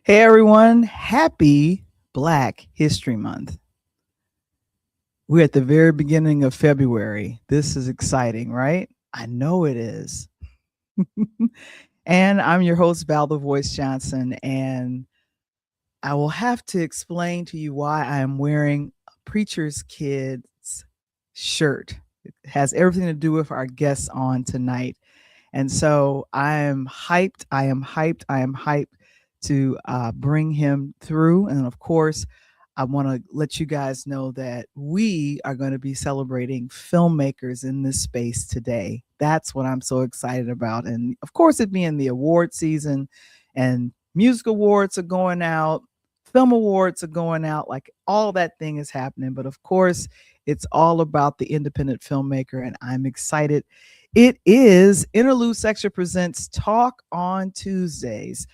Hey everyone, happy Black History Month. We're at the very beginning of February. This is exciting, right? I know it is. And I'm your host, Val the Voice Johnson, and I will have to explain to you why I am wearing a preacher's kid's shirt. It has everything to do with our guests on tonight. And so I am hyped. I am hyped. I am hyped to bring him through. And of course, I want to let you guys know that we are going to be celebrating filmmakers in this space today. That's what I'm so excited about. And of course, it being the award season and music awards are going out, film awards are going out, like all that thing is happening. But of course, it's all about the independent filmmaker. And I'm excited. It is Interlude Section Presents Talk on Tuesdays.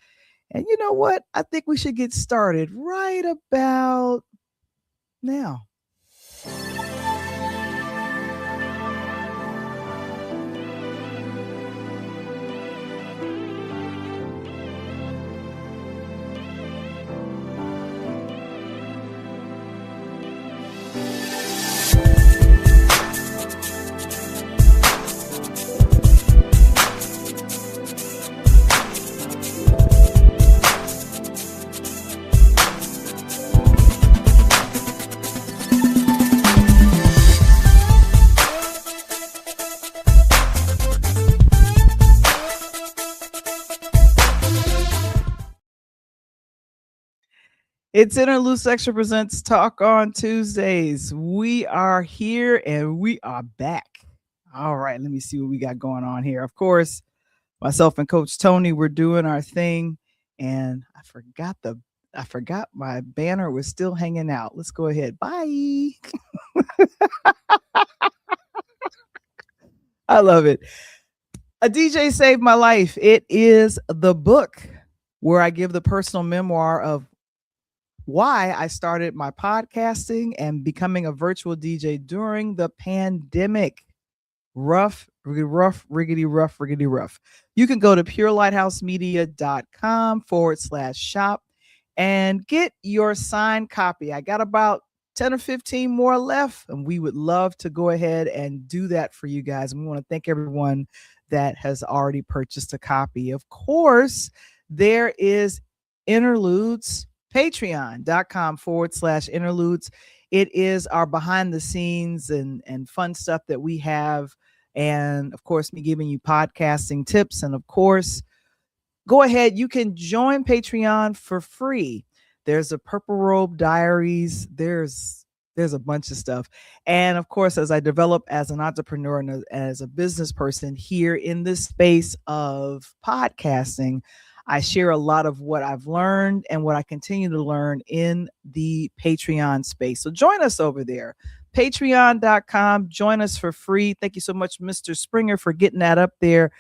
And you know what? I think we should get started right about now. It's Interlude Section Presents Talk on Tuesdays. We are here and we are back. All right, let me see what we got going on here. Of course, myself and Coach Tony, we're doing our thing. And I forgot my banner was still hanging out. Let's go ahead. Bye. I love it. A DJ Saved My Life. It is the book where I give the personal memoir of why I started my podcasting and becoming a virtual DJ during the pandemic. Rough, riggedy rough. You can go to purelighthouse.media.com/shop and get your signed copy. I got about 10 or 15 more left, and we would love to go ahead and do that for you guys. And we want to thank everyone that has already purchased a copy. Of course, there is Interludes, patreon.com/interludes. It is our behind the scenes and fun stuff that we have. And of course, me giving you podcasting tips. And of course, go ahead. You can join Patreon for free. There's a Purple Robe Diaries. There's a bunch of stuff. And of course, as I develop as an entrepreneur and as a business person here in this space of podcasting, I share a lot of what I've learned and what I continue to learn in the Patreon space. So join us over there. Patreon.com. Join us for free. Thank you so much, Mr. Springer, for getting that up there.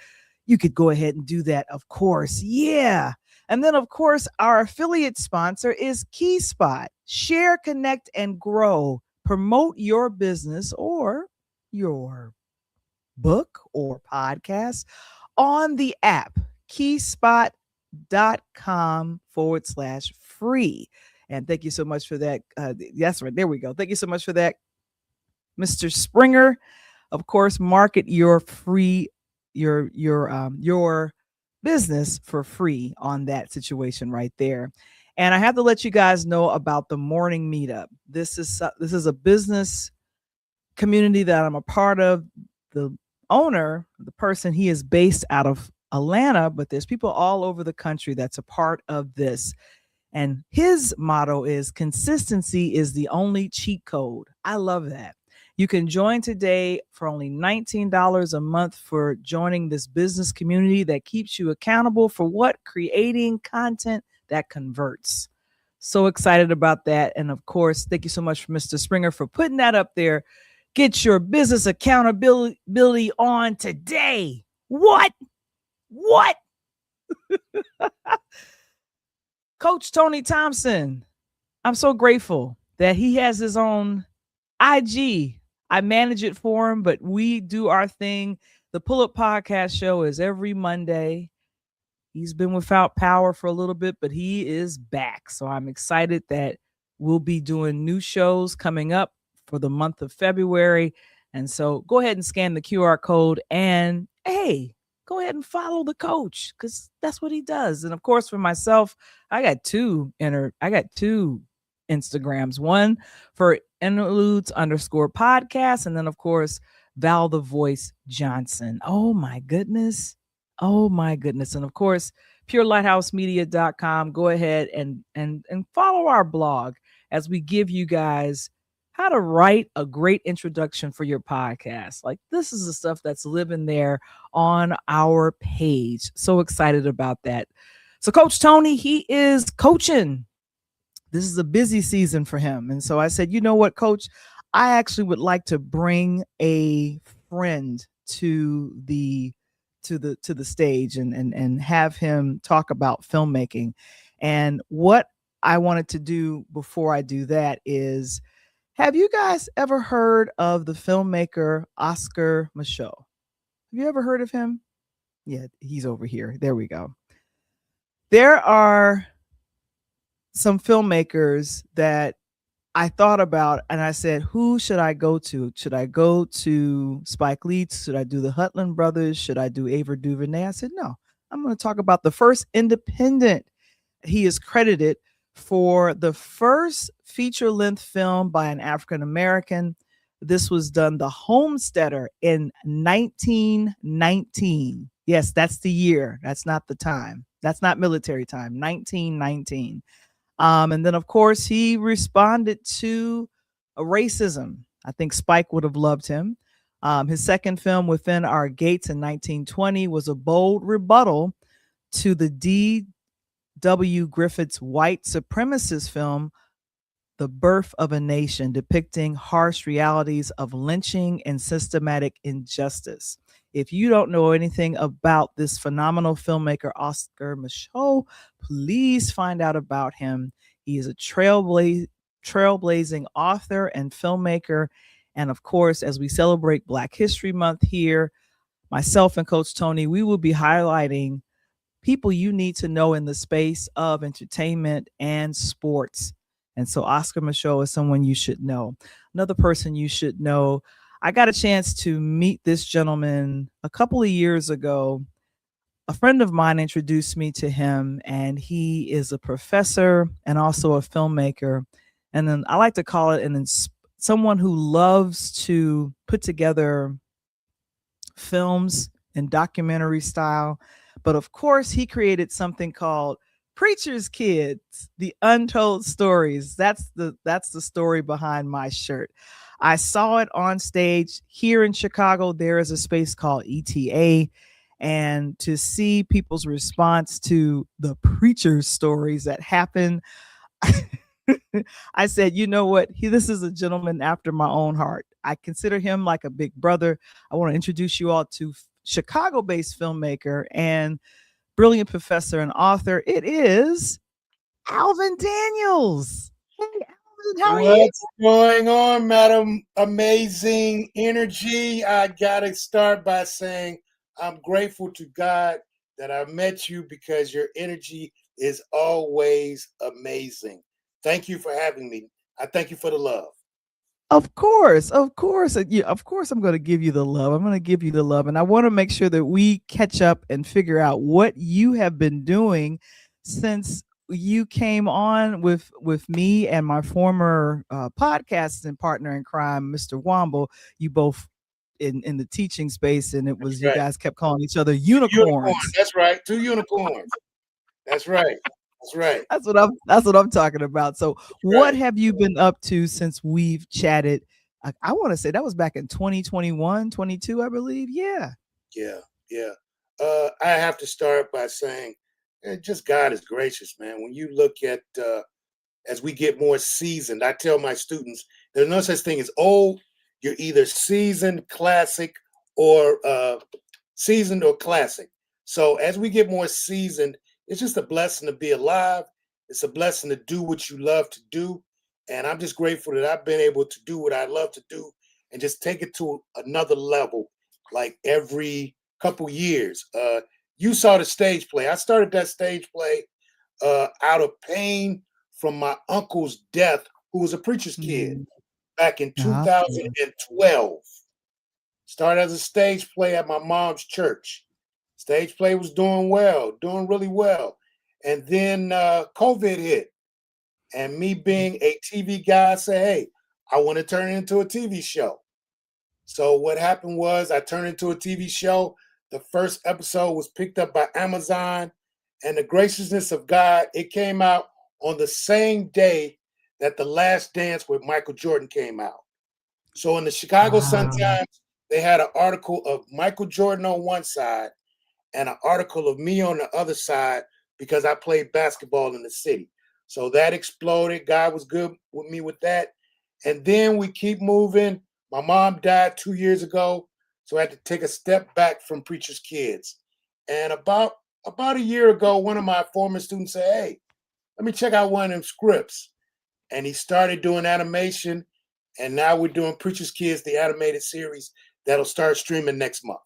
You could go ahead and do that, of course. Yeah. And then, of course, our affiliate sponsor is KeySpot. Share, connect, and grow. Promote your business or your book or podcast on the app keyspot.com/free. And thank you so much for that. That's right. There we go. Thank you so much for that, Mr. Springer. Of course, market your free your business for free on that situation right there. And I have to let you guys know about the morning meetup. This is a business community that I'm a part of. The owner, the person, he is based out of Atlanta, but there's people all over the country that's a part of this. And his motto is consistency is the only cheat code. I love that. You can join today for only $19 a month for joining this business community that keeps you accountable for what? Creating content that converts. So excited about that. And of course, thank you so much for Mr. Springer for putting that up there. Get your business accountability on today. What? Coach Tony Thompson. I'm so grateful that he has his own IG. I manage it for him, but we do our thing. The Pull Up Podcast Show is every Monday He's been without power for a little bit, but he is back. So I'm excited that we'll be doing new shows coming up for the month of February. And so go ahead and scan the QR code and hey, go ahead and follow the coach because that's what he does. And of course, for myself, I got two Instagrams. One for interludes _ podcast, and then of course Val the Voice Johnson. Oh my goodness. Oh my goodness. And of course, purelightHousemedia.com. Go ahead and follow our blog as we give you guys how to write a great introduction for your podcast. Like this is the stuff that's living there on our page. So excited about that. So Coach Tony, he is coaching. This is a busy season for him. And so I said, you know what, Coach, I actually would like to bring a friend to the stage and have him talk about filmmaking. And what I wanted to do before I do that is, have you guys ever heard of the filmmaker Oscar Micheaux? Have you ever heard of him? Yeah, he's over here. There we go. There are some filmmakers that I thought about and I said, who should I go to? Should I go to Spike Lee? Should I do the Hutland brothers? Should I do Ava DuVernay? I said, no, I'm going to talk about the first independent. He is credited for the first feature length film by an African American. This was done, The Homesteader, in 1919. Yes, that's the year. That's not the time. That's not military time. 1919. And then, of course, he responded to racism. I think Spike would have loved him. His second film, Within Our Gates, in 1920, was a bold rebuttal to the D.W. Griffith's white supremacist film, The Birth of a Nation, depicting harsh realities of lynching and systematic injustice. If you don't know anything about this phenomenal filmmaker, Oscar Micheaux, please find out about him. He is a trailblazing author and filmmaker. And of course, as we celebrate Black History Month here, myself and Coach Tony, we will be highlighting people you need to know in the space of entertainment and sports. And so Oscar Micheaux is someone you should know. Another person you should know, I got a chance to meet this gentleman a couple of years ago. A friend of mine introduced me to him, and he is a professor and also a filmmaker. And then I like to call it someone who loves to put together films in documentary style. But of course, he created something called Preacher's Kids, the Untold Stories. That's the story behind my shirt. I saw it on stage here in Chicago. There is a space called ETA. And to see people's response to the preacher's stories that happen, I said, you know what? This is a gentleman after my own heart. I consider him like a big brother. I want to introduce you all to Chicago-based filmmaker and brilliant professor and author. It is Alvin Daniels. Hey, Alvin, how are you? What's going on, Madam Amazing Energy? I got to start by saying I'm grateful to God that I met you because your energy is always amazing. Thank you for having me. I thank you for the love. Of course. Yeah, of course, I'm going to give you the love. I'm going to give you the love. And I want to make sure that we catch up and figure out what you have been doing since you came on with me and my former podcasting partner in crime, Mr. Womble. You both in the teaching space, and That's you right. guys kept calling each other unicorns. That's right. 2 unicorns. That's right. That's right. That's what I'm talking about. So what have you been up to since we've chatted? I want to say that was back in 2021, 22, I believe. Yeah. Yeah. I have to start by saying, just God is gracious, man. When you look at as we get more seasoned, I tell my students there's no such thing as old. You're either seasoned, classic, or seasoned or classic. So as we get more seasoned, it's just a blessing to be alive. It's a blessing to do what you love to do. And I'm just grateful that I've been able to do what I love to do and just take it to another level, like every couple years. You saw the stage play. I started that stage play out of pain from my uncle's death, who was a preacher's kid Mhm. back in Ah, 2012. Started as a stage play at my mom's church. Stage play was doing well, doing really well. And then COVID hit. And me being a TV guy, I said, hey, I want to turn it into a TV show. So what happened was I turned into a TV show. The first episode was picked up by Amazon, and the graciousness of God, it came out on the same day that The Last Dance with Michael Jordan came out. So in the Chicago wow. Sun-Times, they had an article of Michael Jordan on one side and an article of me on the other side because I played basketball in the city. So that exploded. God was good with me with that. And then we keep moving. My mom died 2 years ago, so I had to take a step back from Preacher's Kids. And about a year ago, one of my former students said, hey, let me check out one of them scripts. And he started doing animation. And now we're doing Preacher's Kids, the animated series that'll start streaming next month.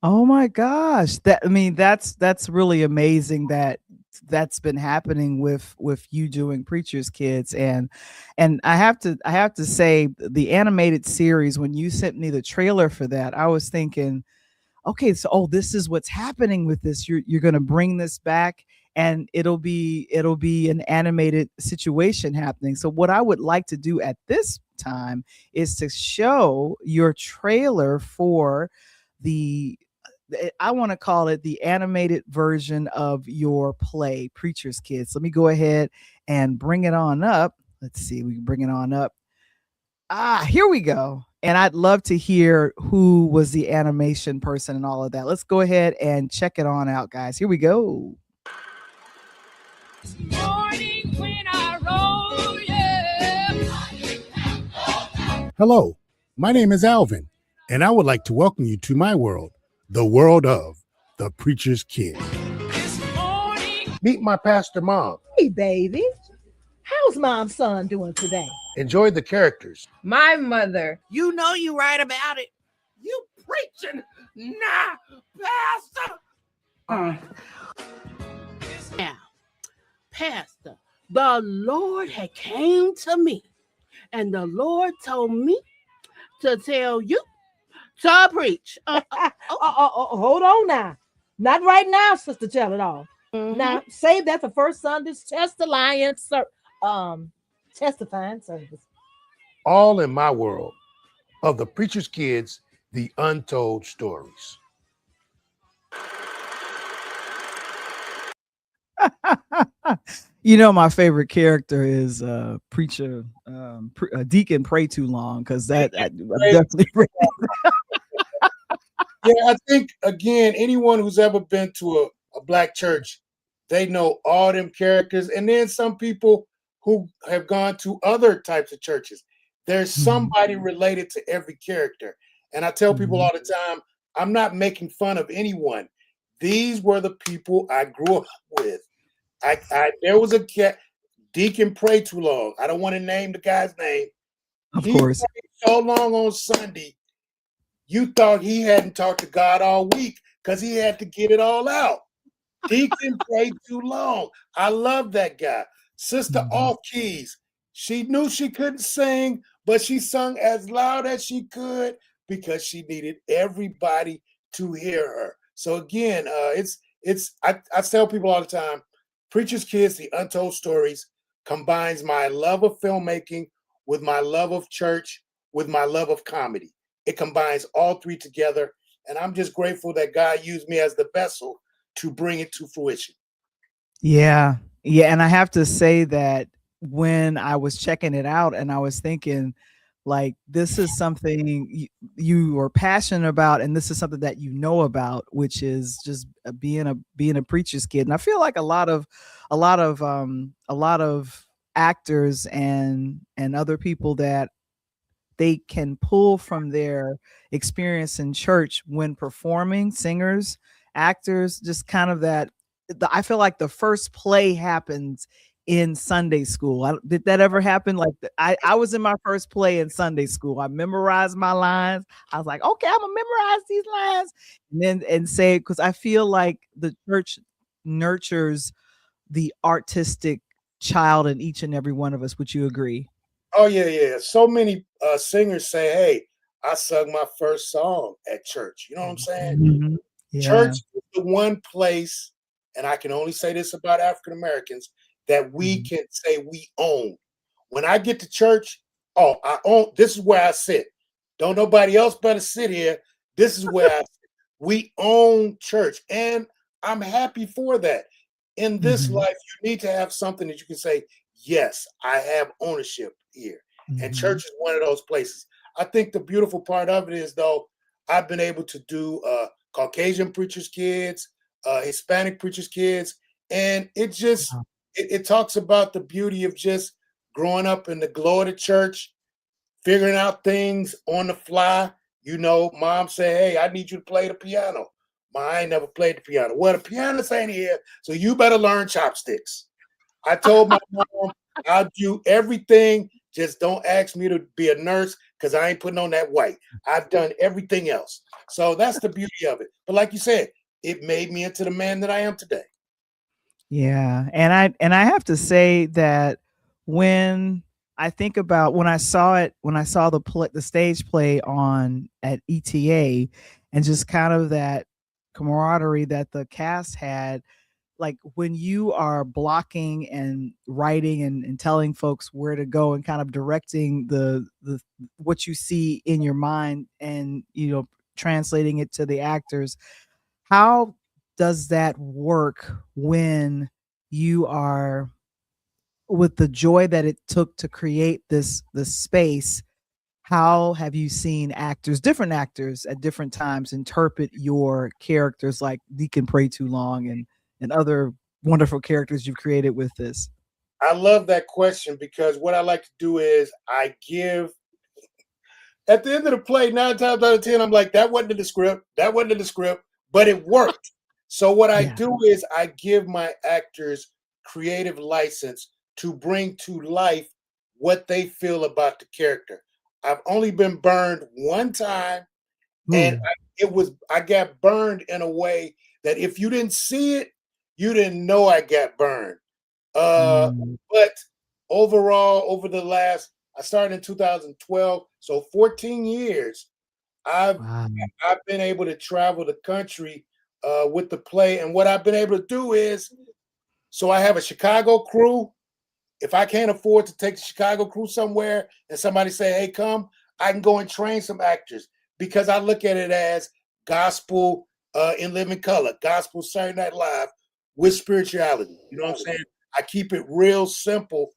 Oh my gosh. That's really amazing that that's been happening with you doing Preacher's Kids. And I have to say the animated series, when you sent me the trailer for that, I was thinking, okay, so this is what's happening with this. You're going to bring this back, and it'll be an animated situation happening. So what I would like to do at this time is to show your trailer for the I want to call it the animated version of your play, Preacher's Kids. Let me go ahead and bring it on up. Let's see, we can bring it on up. Here we go. And I'd love to hear who was the animation person and all of that. Let's go ahead and check it on out, guys. Here we go. Morning when I roll, yeah. Hello, my name is Alvin, and I would like to welcome you to my world, the world of the Preacher's Kid. This morning, Meet my pastor mom. Hey, baby. How's mom's son doing today? Enjoy the characters. My mother. you know you right about it. You preaching now, Pastor. Now, Pastor, the Lord had came to me, and the Lord told me to tell you to preach. Hold on now. Not right now, Sister Tell It All. Now, save that for first Sunday's testifying service. All in my world of the Preacher's Kids, the untold stories. My favorite character is preacher Deacon Pray Too Long, because that I definitely Yeah, I think, again, anyone who's ever been to a black church, they know all them characters. And then some people who have gone to other types of churches, there's somebody related to every character. And I tell people all the time, I'm not making fun of anyone. These were the people I grew up with. There was a cat, Deacon Pray Too Long. I don't want to name the guy's name. of He course. prayed so long on Sunday, you thought he hadn't talked to God all week because he had to get it all out. Deacon Pray Too Long. I love that guy. Sister Off Keys. She knew she couldn't sing, but she sung as loud as she could because she needed everybody to hear her. So again, I tell people all the time, Preacher's Kids, the Untold Stories, combines my love of filmmaking with my love of church, with my love of comedy. It combines all three together, and I'm just grateful that God used me as the vessel to bring it to fruition. Yeah. Yeah. And I have to say that when I was checking it out and I was thinking, like, this is something you are passionate about, and this is something that you know about, which is just being a preacher's kid. And I feel like a lot of actors and other people that they can pull from their experience in church when performing, singers, actors, just kind of I feel like the first play happens in Sunday school? Did that ever happen? Like I was in my first play in Sunday school. I memorized my lines. I was like, okay, I'm gonna memorize these lines, and say, because I feel like the church nurtures the artistic child in each and every one of us. Would you agree? Oh yeah. So many singers say, "Hey, I sung my first song at church." You know what I'm saying? Mhm. Yeah. Church is the one place, and I can only say this about African Americans, that we Mhm. can say we own. When I get to church, oh, I own. This is where I sit. Don't nobody else better sit here. This is where I sit. We own church, and I'm happy for that. In this Mhm. life, you need to have something that you can say, yes, I have ownership here. And church Mhm. is one of those places. I think the beautiful part of it is, though, I've been able to do Caucasian preachers' kids, Hispanic preachers' kids, and Wow. it talks about the beauty of just growing up in the glow of the church, figuring out things on the fly. You know, mom say, "Hey, I need you to play the piano." I ain't never played the piano. Well, the pianist ain't here, so you better learn chopsticks. I told my mom, I'll do everything. Just don't ask me to be a nurse because I ain't putting on that white. I've done everything else. So that's the beauty of it. But like you said, it made me into the man that I am today. Yeah, and I have to say that when I think about when I saw the stage play on at ETA, and just kind of that camaraderie that the cast had, like when you are blocking and writing and telling folks where to go and kind of directing the what you see in your mind, and translating it to the actors, how does that work when you are, with the joy that it took to create this space? How have you seen different actors at different times, interpret your characters, like Deacon Pray Too Long and other wonderful characters you've created with this? I love that question because what I like to do is I give at the end of the play, 9 times out of 10, I'm like, that wasn't in the script. That wasn't in the script, but it worked. So what I Yeah. do is I give my actors creative license to bring to life what they feel about the character. I've only been burned one time, and Ooh. I got burned in a way that if you didn't see it, you didn't know I got burned. Uh, Mm. but overall, I started in 2012, so 14 years. I've Wow. I've been able to travel the country with the play, and what I've been able to do is, so I have a Chicago crew. If I can't afford to take the Chicago crew somewhere, and somebody say, "Hey, come," I can go and train some actors because I look at it as gospel in living color, gospel Saturday Night Live with spirituality. You know what I'm saying? I keep it real simple,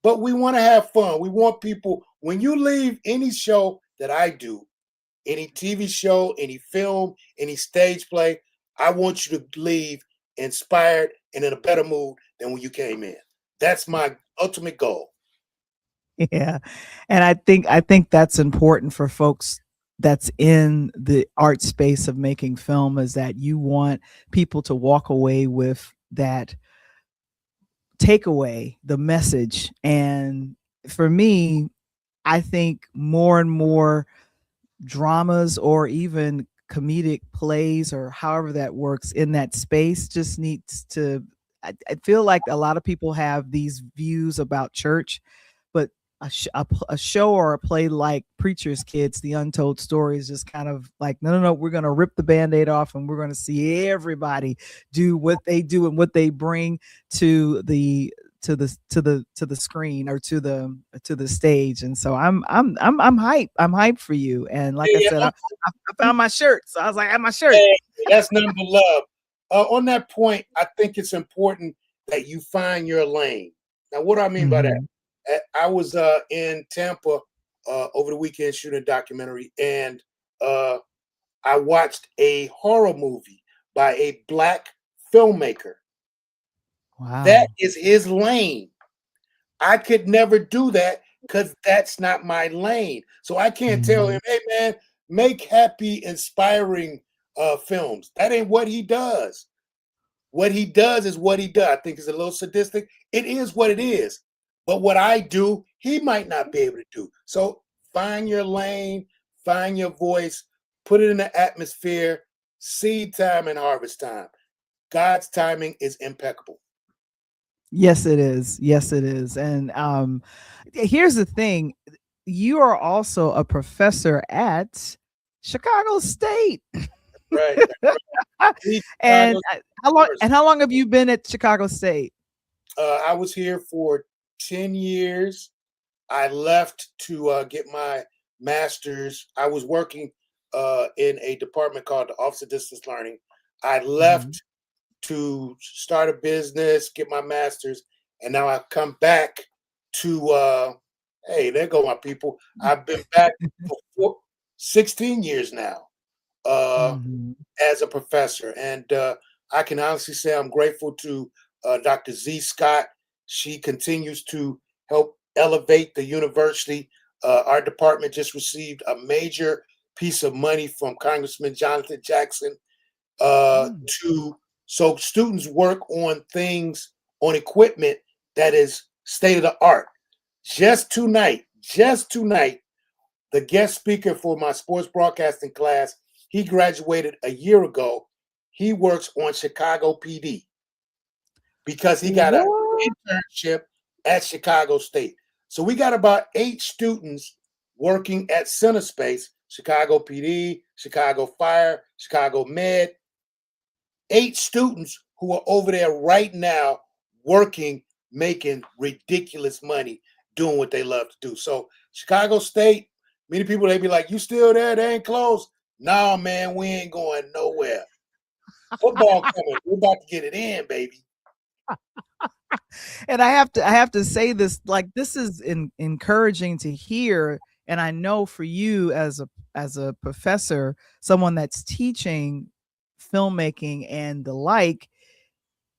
but we want to have fun. We want people, when you leave any show that I do, any TV show, any film, any stage play, I want you to leave inspired and in a better mood than when you came in. That's my ultimate goal. Yeah. And I think that's important for folks that's in the art space of making film, is that you want people to walk away with that takeaway, the message. And for me, I think more and more dramas or even comedic plays, or however that works in that space, just needs to, I feel like a lot of people have these views about church, but a show or a play like Preacher's Kids, The Untold Story, is just kind of like, no, no, no, we're going to rip the Band-Aid off, and we're going to see everybody do what they do and what they bring to the to the screen, or to the stage. And so I'm hyped. I'm hyped for you. And like I Yeah, said, I found my shirt, so I was like, I have my shirt. yeah, that's number love. On that point, I think it's important that you find your lane. Now, what do I mean by that? Mhm. I was in Tampa over the weekend shooting a documentary, and I watched a horror movie by a black filmmaker. That Wow. is his lane. I could never do that because that's not my lane. So I can't tell Mhm. him, "Hey man, make happy, inspiring films." That ain't what he does. What he does is what he does. I think it's a little sadistic. It is what it is. But what I do, he might not be able to do. So find your lane, find your voice, put it in the atmosphere, seed time and harvest time. God's timing is impeccable. Yes, it is. Yes, it is. And here's the thing. You are also a professor at Chicago State. Right. And how long have you been at Chicago State? I was here for 10 years. I left to get my master's. I was working in a department called the Office of Distance Learning. I left to start a business, get my master's, and now I've come back to hey, there go my people. I've been back for 16 years now as a professor. And I can honestly say I'm grateful to Dr. Z. Scott. She continues to help elevate the university. Our department just received a major piece of money from Congressman Jonathan Jackson so students work on things, on equipment that is state of the art. Just tonight, the guest speaker for my sports broadcasting class, he graduated a year ago. He works on Chicago PD because he got an internship at Chicago State. So we got about 8 students working at Center Space, Chicago PD, Chicago Fire, Chicago Med. 8 students who are over there right now working, making ridiculous money, doing what they love to do. So Chicago State, many people, they be like, you still there? They ain't closed. Nah, man, we ain't going nowhere. Football coming. We're about to get it in, baby. And I have to say this, like, this is encouraging to hear. And I know for you as a professor, someone that's teaching filmmaking and the like,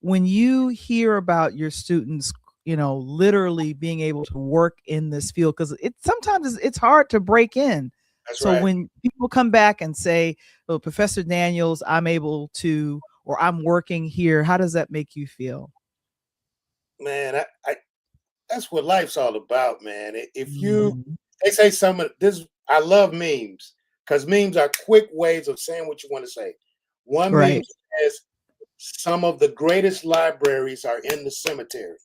when you hear about your students, literally being able to work in this field, because sometimes it's hard to break in. That's so right. When people come back and say, "Oh, Professor Daniels, I'm able to, or I'm working here," how does that make you feel? Man, I that's what life's all about, man. If they say some of this, I love memes because memes are quick ways of saying what you want to say. One meme says, some of the greatest libraries are in the cemetery.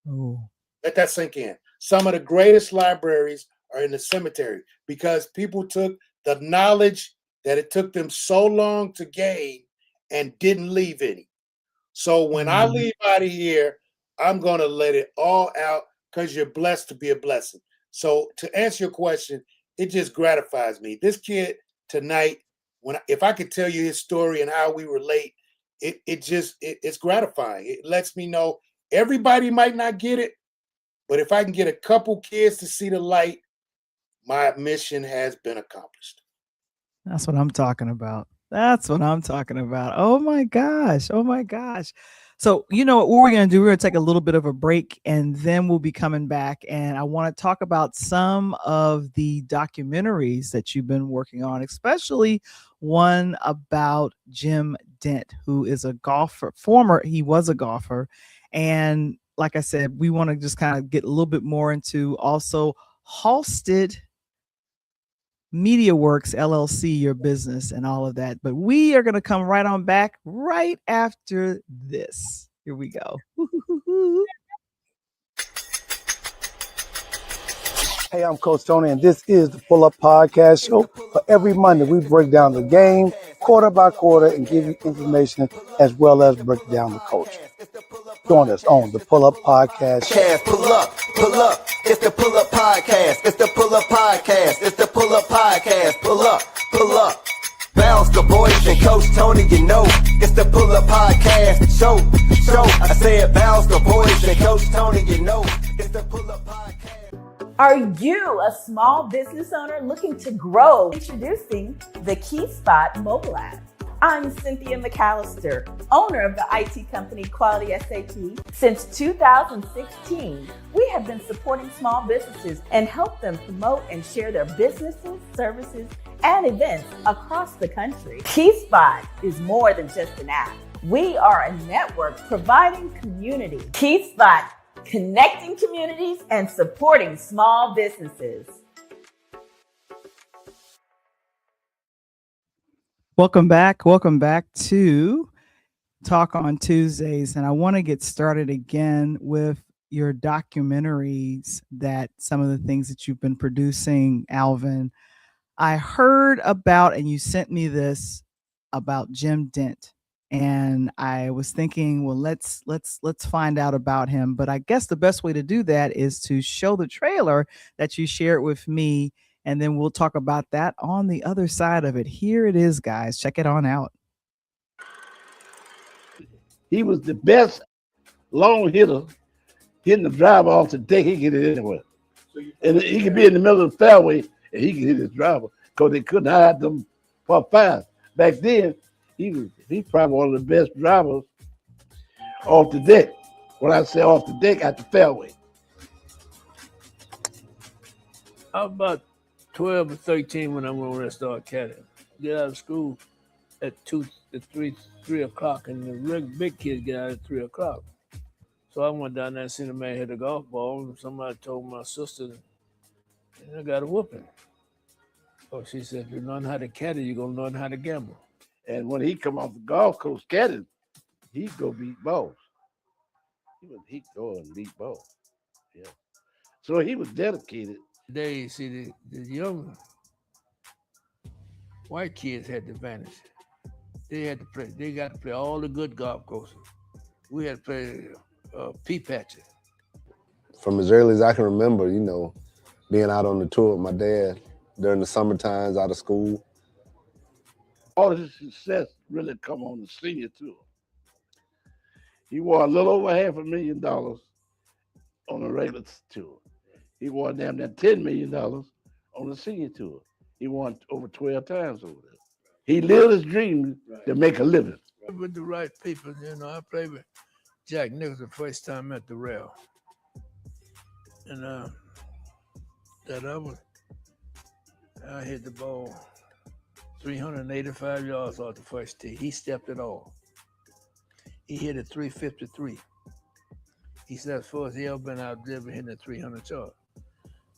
Oh. Let that sink in. Some of the greatest libraries are in the cemetery because people took the knowledge that it took them so long to gain and didn't leave any. So when I leave out of here, I'm going to let it all out because you're blessed to be a blessing. So to answer your question, it just gratifies me. This kid tonight, if I could tell you his story and how we relate, it's gratifying. It lets me know everybody might not get it, but if I can get a couple kids to see the light, my mission has been accomplished. That's what I'm talking about. Oh my gosh. So, what we're going to do, we're going to take a little bit of a break and then we'll be coming back. And I want to talk about some of the documentaries that you've been working on, especially one about Jim Dent, who is a golfer, he was a golfer. And like I said, we want to just kind of get a little bit more into also Halsted Media Works LLC, your business and all of that. But we are going to come right on back right after this. Here we go. Hey, I'm Coach Tony, and this is the Pull Up Podcast Show. For every Monday, we break down the game quarter by quarter and give you information as well as break down the culture. Join us on the Pull Up Podcast Show. Pull up. It's the Pull Up Podcast. It's the Pull Up Podcast. It's the Pull Up Podcast. Pull up. Bounce the voice and Coach Tony, it's the Pull Up Podcast show. I said bounce the voice and Coach Tony, it's the Pull Up Podcast. Are you a small business owner looking to grow? Introducing the Key Spot mobile app. I'm Cynthia McAllister, owner of the IT company Quality SAP. Since 2016, we have been supporting small businesses and help them promote and share their businesses, services, and events across the country. KeySpot is more than just an app. We are a network providing community. Key Spot, connecting communities and supporting small businesses. Welcome back. Welcome back to Talk on Tuesdays. And I want to get started again with your documentaries, that some of the things that you've been producing, Alvin. I heard about, and you sent me this about Jim Dent. And I was thinking, well, let's find out about him. But I guess the best way to do that is to show the trailer that you shared with me, and then we'll talk about that on the other side of it. Here it is, guys. Check it on out. He was the best long hitter, hitting the driver off the deck. He could hit it anywhere. And he could be in the middle of the fairway and he could hit his driver because they couldn't hide them for five. Back then, he's probably one of the best drivers off the deck. When I say off the deck, at the fairway. I was about 12 or 13 when I went over and started caddying. Get out of school at 3 o'clock, and the big kids get out at 3 o'clock. So I went down there and seen a man hit a golf ball, and somebody told my sister, and I got a whooping. So she said, if you learn how to caddy, you're going to learn how to gamble. And when he come off the golf course caddying, he go beat balls. He go and beat balls. Yeah. So he was dedicated. They see the young white kids had the advantage. They had to play. They got to play all the good golf courses. We had to play pea patches. From as early as I can remember, you know, being out on the tour with my dad during the summer times out of school. All of his success really come on the senior tour. He won a little over $500,000 on the regular tour. He won damn near $10 million on the senior tour. He won over 12 times over there. He lived his dream to make a living. With the right people, you know, I played with Jack Nicholson the first time at the rail. And I hit the ball 385 yards off the first tee. He stepped it off. He hit it 353. He said, as far as he ever been out there, hitting it 300 yards.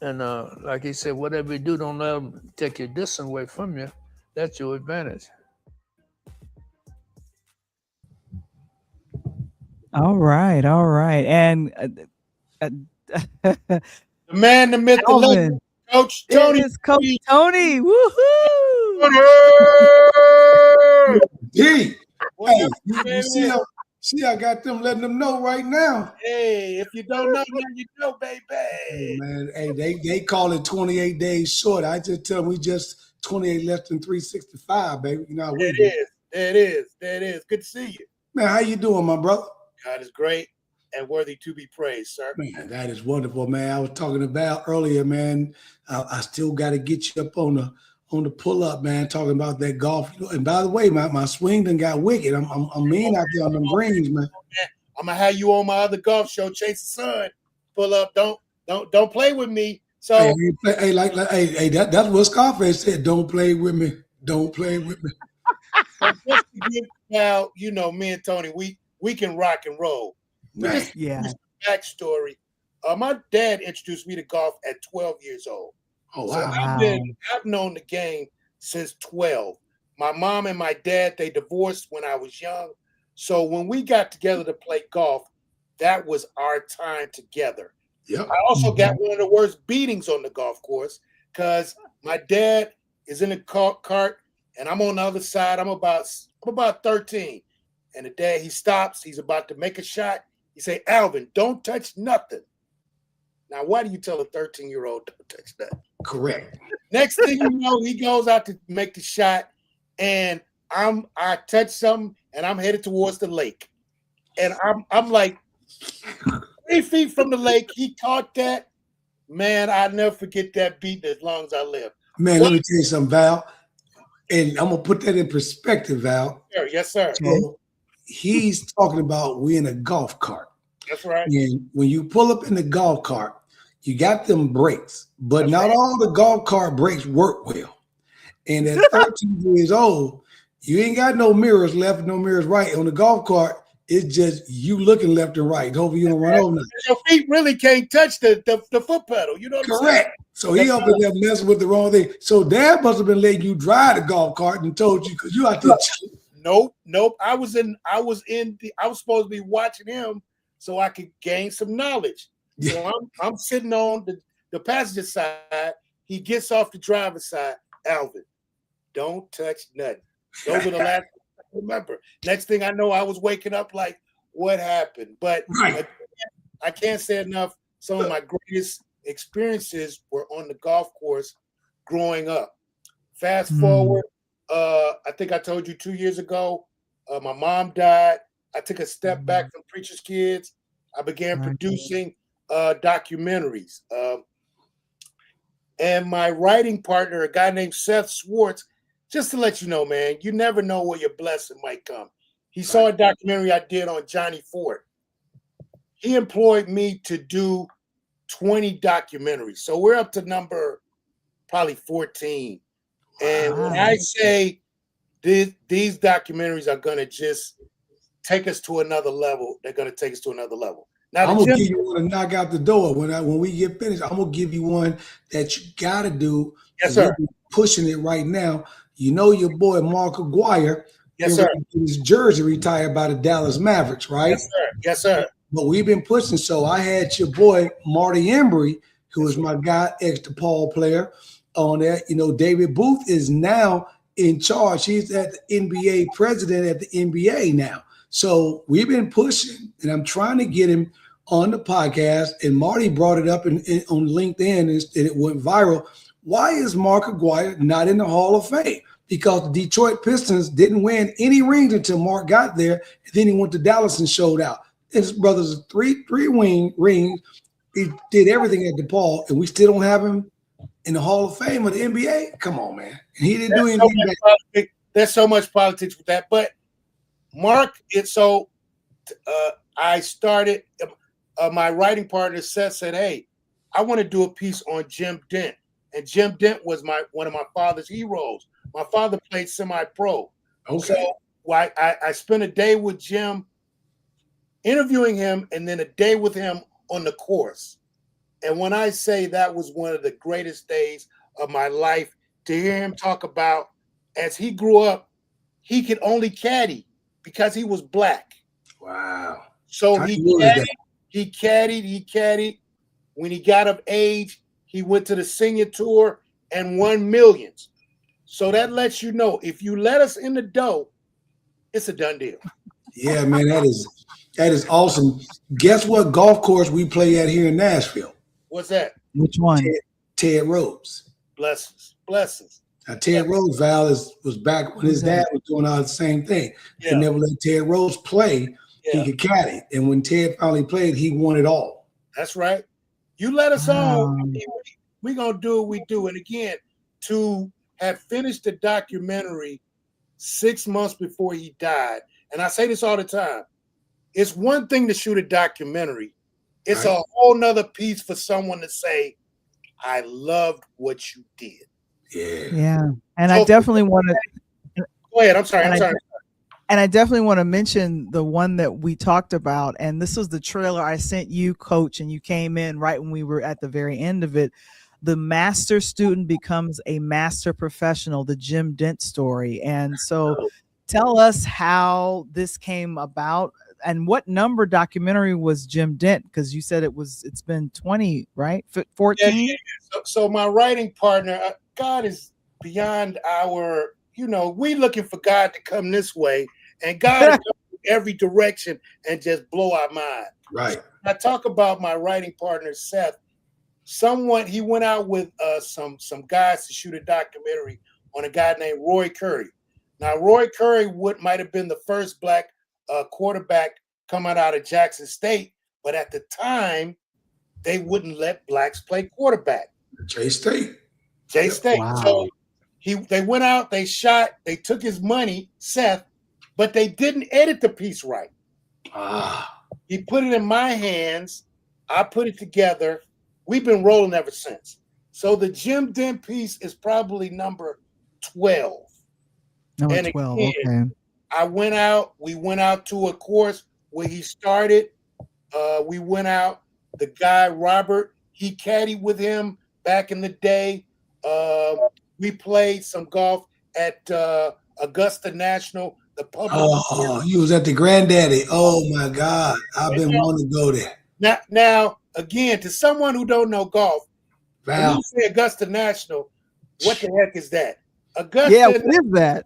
And like he said, whatever you do, don't let them take your distance away from you. That's your advantage. All right. And the man, the myth, the legend, Coach Tony. It is Coach Tony. Woohoo! Hey, you see, I got them letting them know right now. Hey, if you don't know, now you know, baby. Hey, man, they call it 28 days short. I just tell them we just 28 less than 365, baby. You know how we do. There it is. Good to see you. Man, how you doing, my brother? God is great and worthy to be praised, sir. Man, that is wonderful, man. I was talking about earlier, man. I still got to get you up on the pull up, man. Talking about that golf. And by the way, my swing done got wicked. I'm mean out there on them greens, man. I'm gonna have you on my other golf show, Chase the Sun. Pull up. Don't play with me. So hey, that's what Scarface said. Don't play with me. Don't play with me. Now, you know, me and Tony, we can rock and roll. Yeah. Backstory. My dad introduced me to golf at 12 years old. Oh, so wow. I've known the game since 12. My mom and my dad, they divorced when I was young. So when we got together to play golf, that was our time together. Yep. I also got one of the worst beatings on the golf course because my dad is in the cart and I'm on the other side. I'm about 13. And the dad, he stops. He's about to make a shot. He say, Alvin, don't touch nothing. Now, why do you tell a 13-year-old don't touch nothing? Correct. Next thing you know, he goes out to make the shot, and I touch something, and I'm headed towards the lake. And I'm like 3 feet from the lake. He caught that. Man, I'll never forget that beating as long as I live. Man, let me tell you something, Val. And I'm going to put that in perspective, Val. Yes, sir. So he's talking about we in a golf cart. That's right. And when you pull up in the golf cart, you got them brakes, but not all the golf cart brakes work well. And at 13 years old, You ain't got no mirrors left, no mirrors right. On the golf cart, it's just you looking left and right. Hopefully you don't run over nothing. Your feet really can't touch the foot pedal. You know what I'm saying? Correct. So he up in there messing with the wrong thing. So Dad must have been letting you drive the golf cart and told you because you out there. Nope. I was supposed to be watching him so I could gain some knowledge. So I'm sitting on the passenger side. He gets off the driver's side. Alvin, don't touch nothing. Those are the last things I remember. Next thing I know, I was waking up like, what happened? But I can't say enough. Some of my greatest experiences were on the golf course growing up. Fast forward, I think I told you 2 years ago, my mom died. I took a step back from Preacher's Kids. I began producing documentaries. And my writing partner, a guy named Seth Swartz, just to let you know, man, you never know where your blessing might come. He saw a documentary I did on Johnny Ford. He employed me to do 20 documentaries. So we're up to number probably 14. And when I say these documentaries are going to just take us to another level, they're going to take us to another level. Now, I'm gonna give you one to knock out the door when we get finished. I'm gonna give you one that you gotta do. Yes, sir. We're pushing it right now. You know your boy Mark Aguirre. Yes, sir. His jersey retired by the Dallas Mavericks, right? Yes, sir. Yes, sir. But we've been pushing. So I had your boy Marty Embry, who is my guy, ex-DePaul player, on that. You know, David Booth is now in charge. He's at the NBA president at the NBA now. So we've been pushing, and I'm trying to get him on the podcast. And Marty brought it up on LinkedIn, and it went viral. Why is Mark Aguirre not in the Hall of Fame? Because the Detroit Pistons didn't win any rings until Mark got there, and then he went to Dallas and showed out. And his brother's three rings. He did everything at DePaul, and we still don't have him in the Hall of Fame of the NBA. Come on, man! And he didn't do anything. There's so much politics with that, but Mark, I started, my writing partner Seth said, hey, I want to do a piece on Jim Dent. And Jim Dent was one of my father's heroes. My father played semi-pro. Okay. So I spent a day with Jim interviewing him and then a day with him on the course. And when I say that was one of the greatest days of my life, to hear him talk about as he grew up, he could only caddy because he was black. Wow. So he caddied. When he got of age, he went to the senior tour and won millions. So that lets you know, if you let us in the dough, it's a done deal. Yeah, man, that is awesome. Guess what golf course we play at here in Nashville? What's that? Which one? Ted Rhodes. Blessings. Now, Ted Rhodes, Val, was back when his dad was doing all the same thing. He never let Ted Rhodes play. He could caddy. And when Ted finally played, he won it all. That's right. You let us on, we're going to do what we do. And again, to have finished the documentary 6 months before he died, and I say this all the time, it's one thing to shoot a documentary. It's a whole nother piece for someone to say, I loved what you did. Yeah. And I definitely want to go ahead. I'm sorry. And I definitely want to mention the one that we talked about. And this was the trailer I sent you, Coach, and you came in right when we were at the very end of it. The master student becomes a master professional, the Jim Dent story. And so tell us how this came about and what number documentary was Jim Dent? Because you said it's been 20, right? 14? Yeah. So my writing partner, God is beyond our, we looking for God to come this way, and God is coming in every direction and just blow our mind. Right. I talk about my writing partner, Seth. He went out with some guys to shoot a documentary on a guy named Roy Curry. Now, Roy Curry might have been the first black quarterback coming out of Jackson State, but at the time, they wouldn't let blacks play quarterback. J-State. Wow. So they went out, they shot, they took his money, Seth, but they didn't edit the piece right. He put it in my hands. I put it together. We've been rolling ever since. So the Jim Dent piece is probably number 12. Number And 12. again, Okay. we went out to a course where he started. We went out, the guy, Robert, he caddied with him back in the day. We played some golf at Augusta National, the public. Oh, you was at the Granddaddy. Oh my God, I've been wanting to go there. Now, again, to someone who don't know golf, when Val, you say Augusta National, what the heck is that? Augusta Yeah, what is that?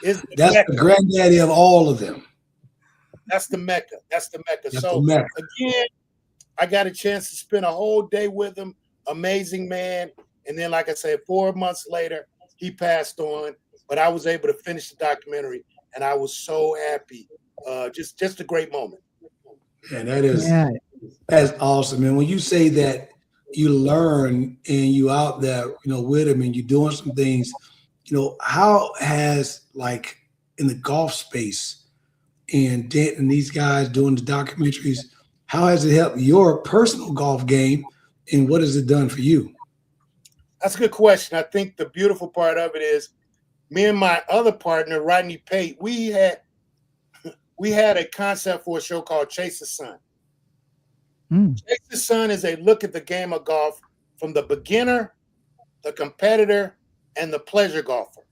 is the that's Mecca. the granddaddy of all of them. That's the Mecca. That's the Mecca. That's So the Mecca. again, I got a chance to spend a whole day with him. Amazing man. And then, like I said, 4 months later, he passed on. But I was able to finish the documentary, and I was so happy. Just a great moment. And that's awesome. And when you say that you learn and you out there, with him and you're doing some things, how has, like, in the golf space and Dent and these guys doing the documentaries, how has it helped your personal golf game, and what has it done for you? That's a good question. I think the beautiful part of it is me and my other partner, Rodney Pate, we had a concept for a show called Chase the Sun. Chase the Sun is a look at the game of golf from the beginner, the competitor, and the pleasure golfer.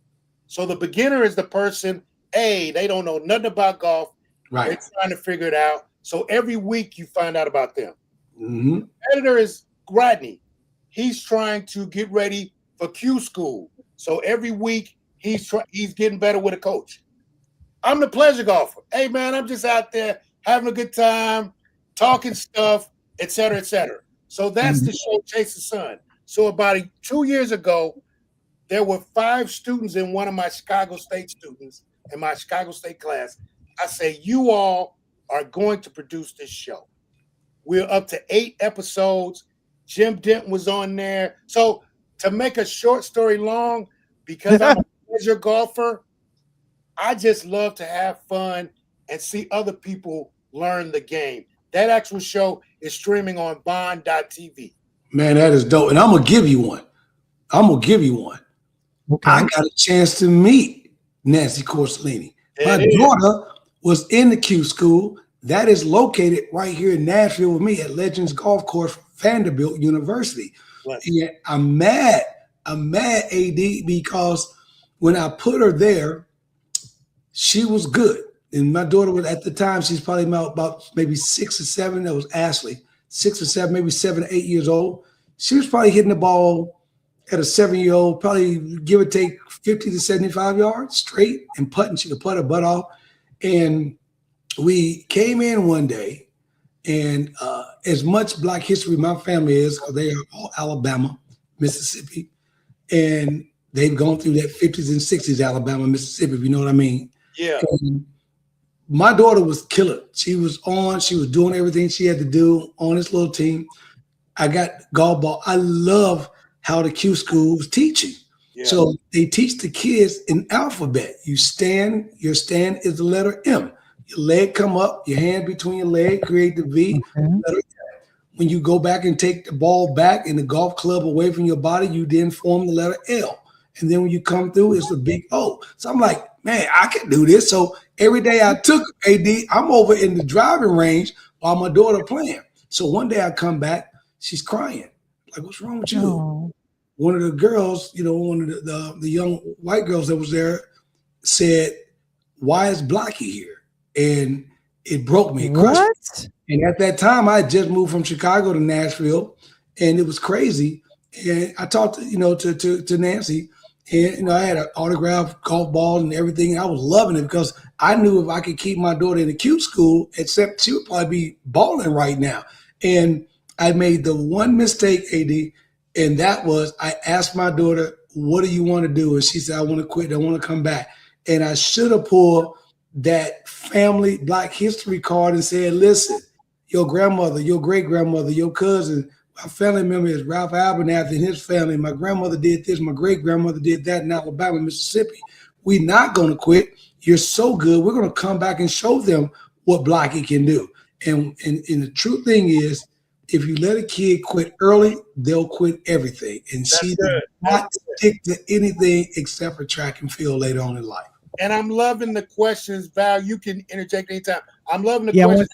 So the beginner is the person, they don't know nothing about golf. Right. They're trying to figure it out. So every week you find out about them. Mm-hmm. The competitor is Rodney. He's trying to get ready for Q school. So every week he's getting better with a coach. I'm the pleasure golfer. Hey, man, I'm just out there having a good time, talking stuff, et cetera, et cetera. So that's the show, Chase the Sun. So about 2 years ago, there were 5 students in one of my Chicago State students in my Chicago State class. I say, you all are going to produce this show. We're up to 8 episodes. Jim Dent was on there. So to make a short story long, because I'm a pleasure golfer, I just love to have fun and see other people learn the game. That actual show is streaming on bond.tv. Man, that is dope. And I'm going to give you one. Okay. I got a chance to meet Nancy Corsolini. My daughter was in the Q school that is located right here in Nashville with me at Legends Golf Course, Vanderbilt University. Right. And I'm mad, AD, because when I put her there, she was good. And my daughter was, at the time, she's probably about maybe 6 or 7. That was Ashley, 6 or 7, maybe 7 or 8 years old. She was probably hitting the ball at a 7-year-old, probably give or take 50 to 75 yards straight and putting. She could putt her butt off. And we came in one day, and as much Black history my family is, because they are all Alabama, Mississippi, and they've gone through that 50s and 60s Alabama, Mississippi, if you know what I mean. Yeah. And my daughter was killer. She was doing everything she had to do on this little team. I got golf ball. I love how the Q school was teaching. Yeah. So they teach the kids an alphabet. Your stand is the letter M. Your leg come up, your hand between your leg, create the V. Okay. When you go back and take the ball back and the golf club away from your body, you then form the letter L. And then when you come through, it's a big O. So I'm like, man, I can do this. So every day I took AD, I'm over in the driving range while my daughter playing. So one day I come back, she's crying. Like, what's wrong with you? Oh. One of the girls, one of the young white girls that was there said, why is Blackie here? And it broke me. What? And at that time, I had just moved from Chicago to Nashville, and it was crazy. And I talked, to Nancy, and I had an autographed golf ball and everything. And I was loving it because I knew if I could keep my daughter in a Q school, except she would probably be balling right now. And I made the one mistake, AD, and that was I asked my daughter, what do you want to do? And she said, I want to quit. I want to come back. And I should have pulled that family Black history card and said, listen, your grandmother, your great-grandmother, your cousin, my family member is Ralph Abernathy and his family. My grandmother did this. My great-grandmother did that in Alabama, Mississippi. We're not going to quit. You're so good. We're going to come back and show them what Blackie can do. And the true thing is, if you let a kid quit early, they'll quit everything. And she did not stick to anything except for track and field later on in life. And I'm loving the questions, Val. You can interject anytime. I'm loving the Yeah, questions.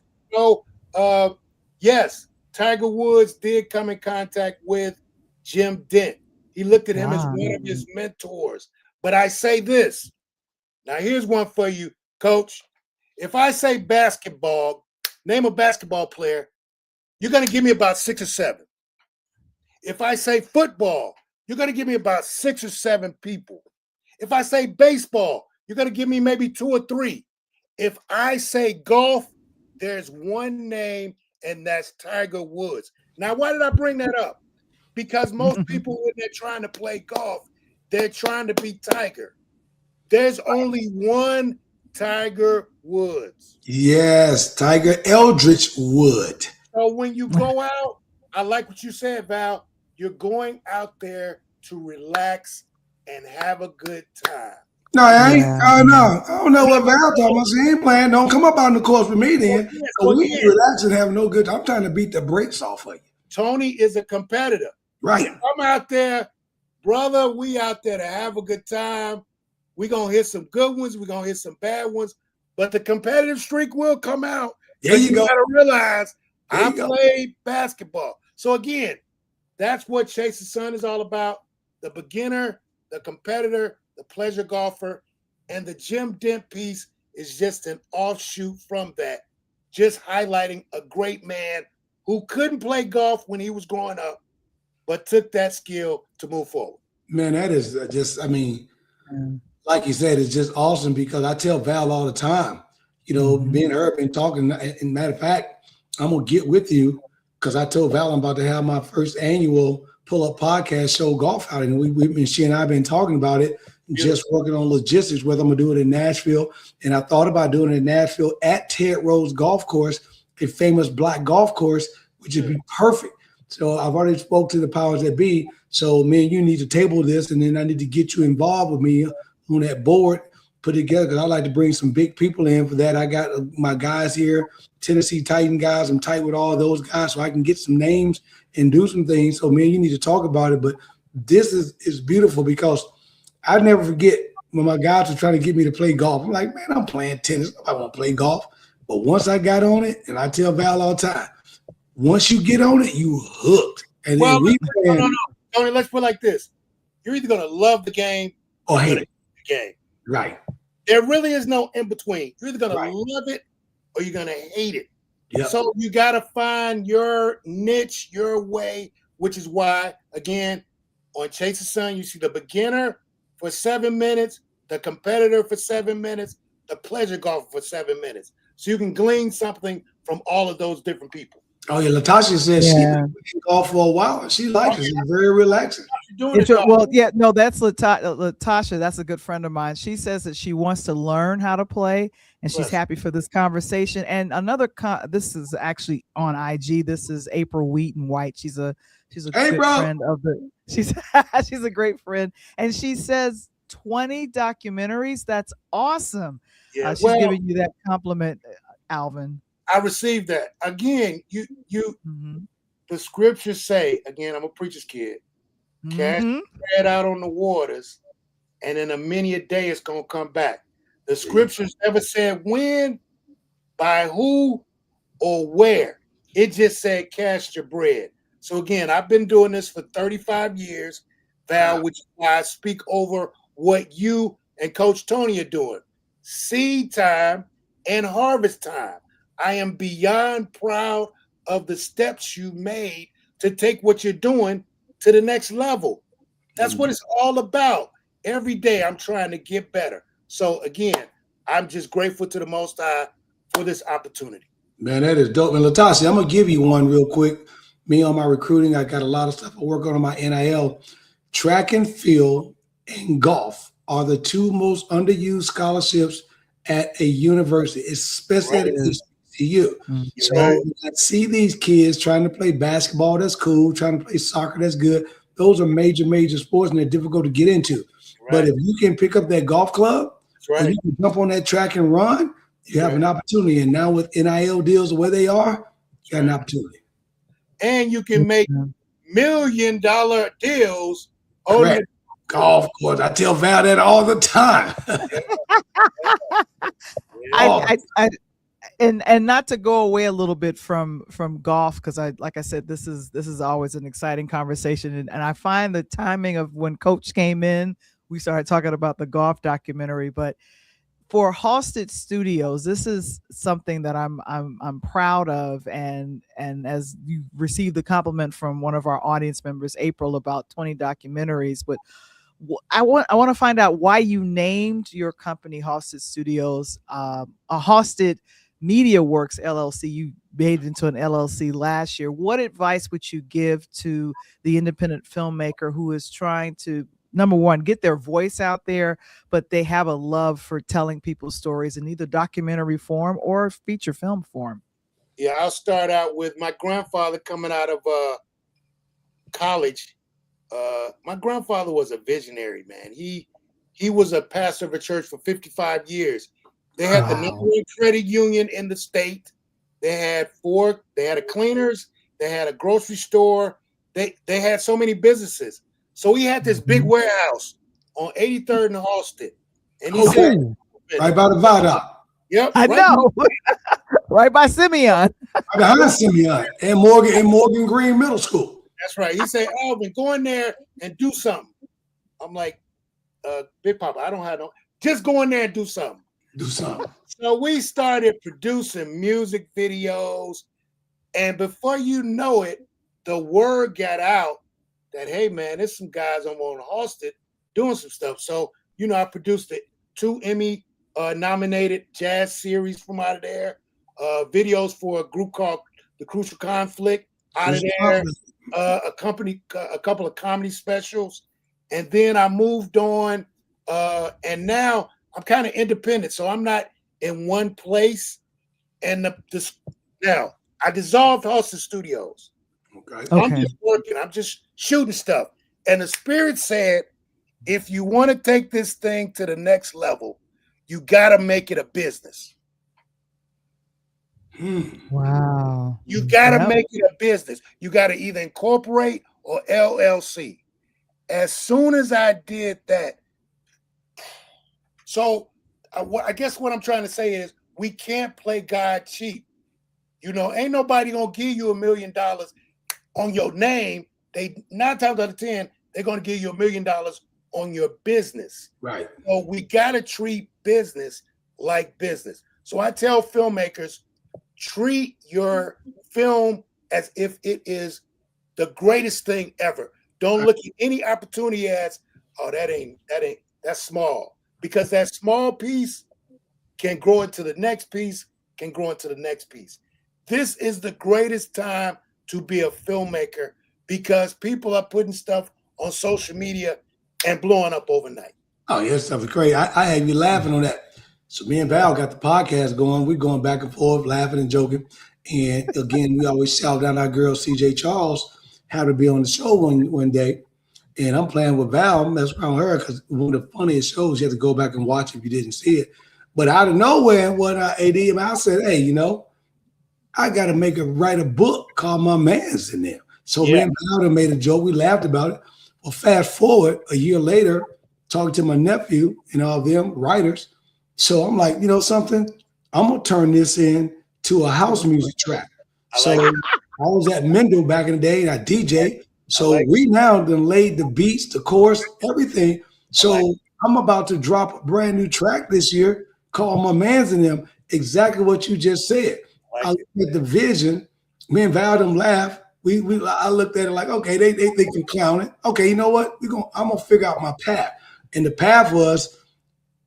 Yes, Tiger Woods did come in contact with Jim Dent. He looked at him as Wow. one of his mentors. But I say this. Now, here's one for you, Coach. If I say basketball, name a basketball player, you're going to give me about 6 or 7. If I say football, you're going to give me about 6 or 7 people. If I say baseball, you're going to give me maybe 2 or 3. If I say golf, there's one name, and that's Tiger Woods. Now, why did I bring that up? Because most people, when they're trying to play golf, they're trying to be Tiger. There's only one Tiger Woods. Yes, Tiger Eldridge Wood. So when you go out, I like what you said, Val. You're going out there to relax and have a good time. No, I ain't. No, I don't know what Val talking about. She ain't playing. Don't come up on the course with me then. So we relax and have no good time. I'm trying to beat the brakes off of you. Tony is a competitor. Right. I'm out there, brother. We out there to have a good time. We're going to hit some good ones. We're going to hit some bad ones. But the competitive streak will come out. There you go. got to realize I played basketball. So, again, that's what Chase the Sun is all about. The beginner, the competitor, the pleasure golfer, and the Jim Dent piece is just an offshoot from that. Just highlighting a great man who couldn't play golf when he was growing up, but took that skill to move forward. Man, that is just, I mean, like you said, it's just awesome because I tell Val all the time, you know, me and her have been talking. And matter of fact, I'm going to get with you because I told Val I'm about to have my first annual pull-up podcast show golf outing. And she and I have been talking about it, just working on logistics, whether I'm going to do it in Nashville. And I thought about doing it in Nashville at Ted Rose Golf Course, a famous black golf course, which would be perfect. So I've already spoke to the powers that be. So me and you need to table this, and then I need to get you involved with me on that board, put it together, because I like to bring some big people in for that. I got my guys here, Tennessee Titan guys. I'm tight with all those guys, so I can get some names and do some things. So me and you need to talk about it. But this is beautiful because I never forget when my guys were trying to get me to play golf. I'm like, man, I'm playing tennis. I want to play golf. But once I got on it, and I tell Val all the time, once you get on it, you hooked. And then no. Tony, let's put it like this. You're either going to love the game or hate it. The game. Right. There really is no in between. You're either going to love it or you're going to hate it. Yep. So you got to find your niche, your way, which is why, again, on Chase the Sun, you see the beginner for 7 minutes, the competitor for 7 minutes, the pleasure golfer for 7 minutes. So you can glean something from all of those different people. Oh, yeah. Latasha says she's been golf for a while. She likes it. It's very relaxing. That's Latasha. That's a good friend of mine. She says that she wants to learn how to play, and she's happy for this conversation. And another, this is actually on IG. This is April Wheaton White. She's a good friend of the. She's a great friend, and she says 20 documentaries. That's awesome. Yeah, she's giving you that compliment, Alvin. I received that. Again, the scriptures say, again, I'm a preacher's kid, cast your bread out on the waters, and in a many a day it's going to come back. The scriptures never said when, by who, or where. It just said cast your bread. So again, I've been doing this for 35 years, Val, which is why I speak over what you and Coach Tony are doing. Seed time and harvest time. I am beyond proud of the steps you made to take what you're doing to the next level. That's what it's all about. Every day I'm trying to get better. So again, I'm just grateful to the Most High for this opportunity. Man, that is dope. And Latasha, I'm going to give you one real quick. Me on my recruiting, I got a lot of stuff I work on my NIL. Track and field and golf are the two most underused scholarships at a university, especially at a you. So I see these kids trying to play basketball, that's cool, trying to play soccer, that's good. Those are major sports and they're difficult to get into. But if you can pick up that golf club and you can jump on that track and run, you have an opportunity. And now with NIL deals the way they are, you got an opportunity. And you can make $1 million deals on Golf course. I tell Val that all the time. And not to go away a little bit from golf, because like I said, this is always an exciting conversation, and I find the timing of when Coach came in, we started talking about the golf documentary. But for Halsted Studios, this is something that I'm proud of, and as you received the compliment from one of our audience members, April, about 20 documentaries, but I want to find out why you named your company Halsted Studios. A Halsted Media Works LLC, you made it into an LLC last year. What advice would you give to the independent filmmaker who is trying to, number one, get their voice out there, but they have a love for telling people's stories in either documentary form or feature film form? Yeah, I'll start out with my grandfather coming out of college. My grandfather was a visionary, man. He was a pastor of a church for 55 years. They had the number one credit union in the state. They had a cleaners, they had a grocery store. They had so many businesses. So he had this big warehouse on 83rd and Halsted. And he said, right by the viaduct. Yep. I know. Right by Simeon. Right behind Simeon and Morgan Green Middle School. That's right. He said, Alvin, go in there and do something. I'm like, Big Papa, I don't have no, just go in there and do something. Do something. So we started producing music videos. And before you know it, the word got out that, hey, man, there's some guys on Halsted doing some stuff. So, I produced the 2 Emmy nominated jazz series from out of there, videos for a group called The Crucial Conflict out of there, a couple of comedy specials. And then I moved on, and now I'm kind of independent, so I'm not in one place. And now I dissolved Halsted Studios. Okay. I'm just working. I'm just shooting stuff. And the Spirit said, if you want to take this thing to the next level, you got to make it a business. Wow. You got to make it a business. You got to either incorporate or LLC. As soon as I did that, so I guess what I'm trying to say is we can't play God cheap. Ain't nobody going to give you $1 million on your name. 9 times out of 10, they're going to give you $1 million on your business. Right. So we got to treat business like business. So I tell filmmakers, treat your film as if it is the greatest thing ever. Don't look at any opportunity as, that's small. Because that small piece can grow into the next piece, can grow into the next piece. This is the greatest time to be a filmmaker because people are putting stuff on social media and blowing up overnight. Oh, yeah, stuff is crazy. I had you laughing on that. So me and Val got the podcast going. We're going back and forth, laughing and joking. And again, we always shout down our girl, CJ Charles, had to be on the show one day. And I'm playing with Val, mess around with her, because one of the funniest shows, you have to go back and watch if you didn't see it. But out of nowhere, when I said, hey, I got to write a book called My Man's in There. So me and Val made a joke. We laughed about it. Well, fast forward a year later, talking to my nephew and all them writers. So I'm like, something? I'm going to turn this into a house music track. I was at Mendel back in the day, and I DJ. So we now done laid the beats, the chorus, everything. So I'm about to drop a brand new track this year called My Man's in Them. Exactly what you just said. I looked at the vision. Me and Val them laugh. I looked at it like, okay, they think I'm clowning. Okay, you know what? I'm gonna figure out my path. And the path was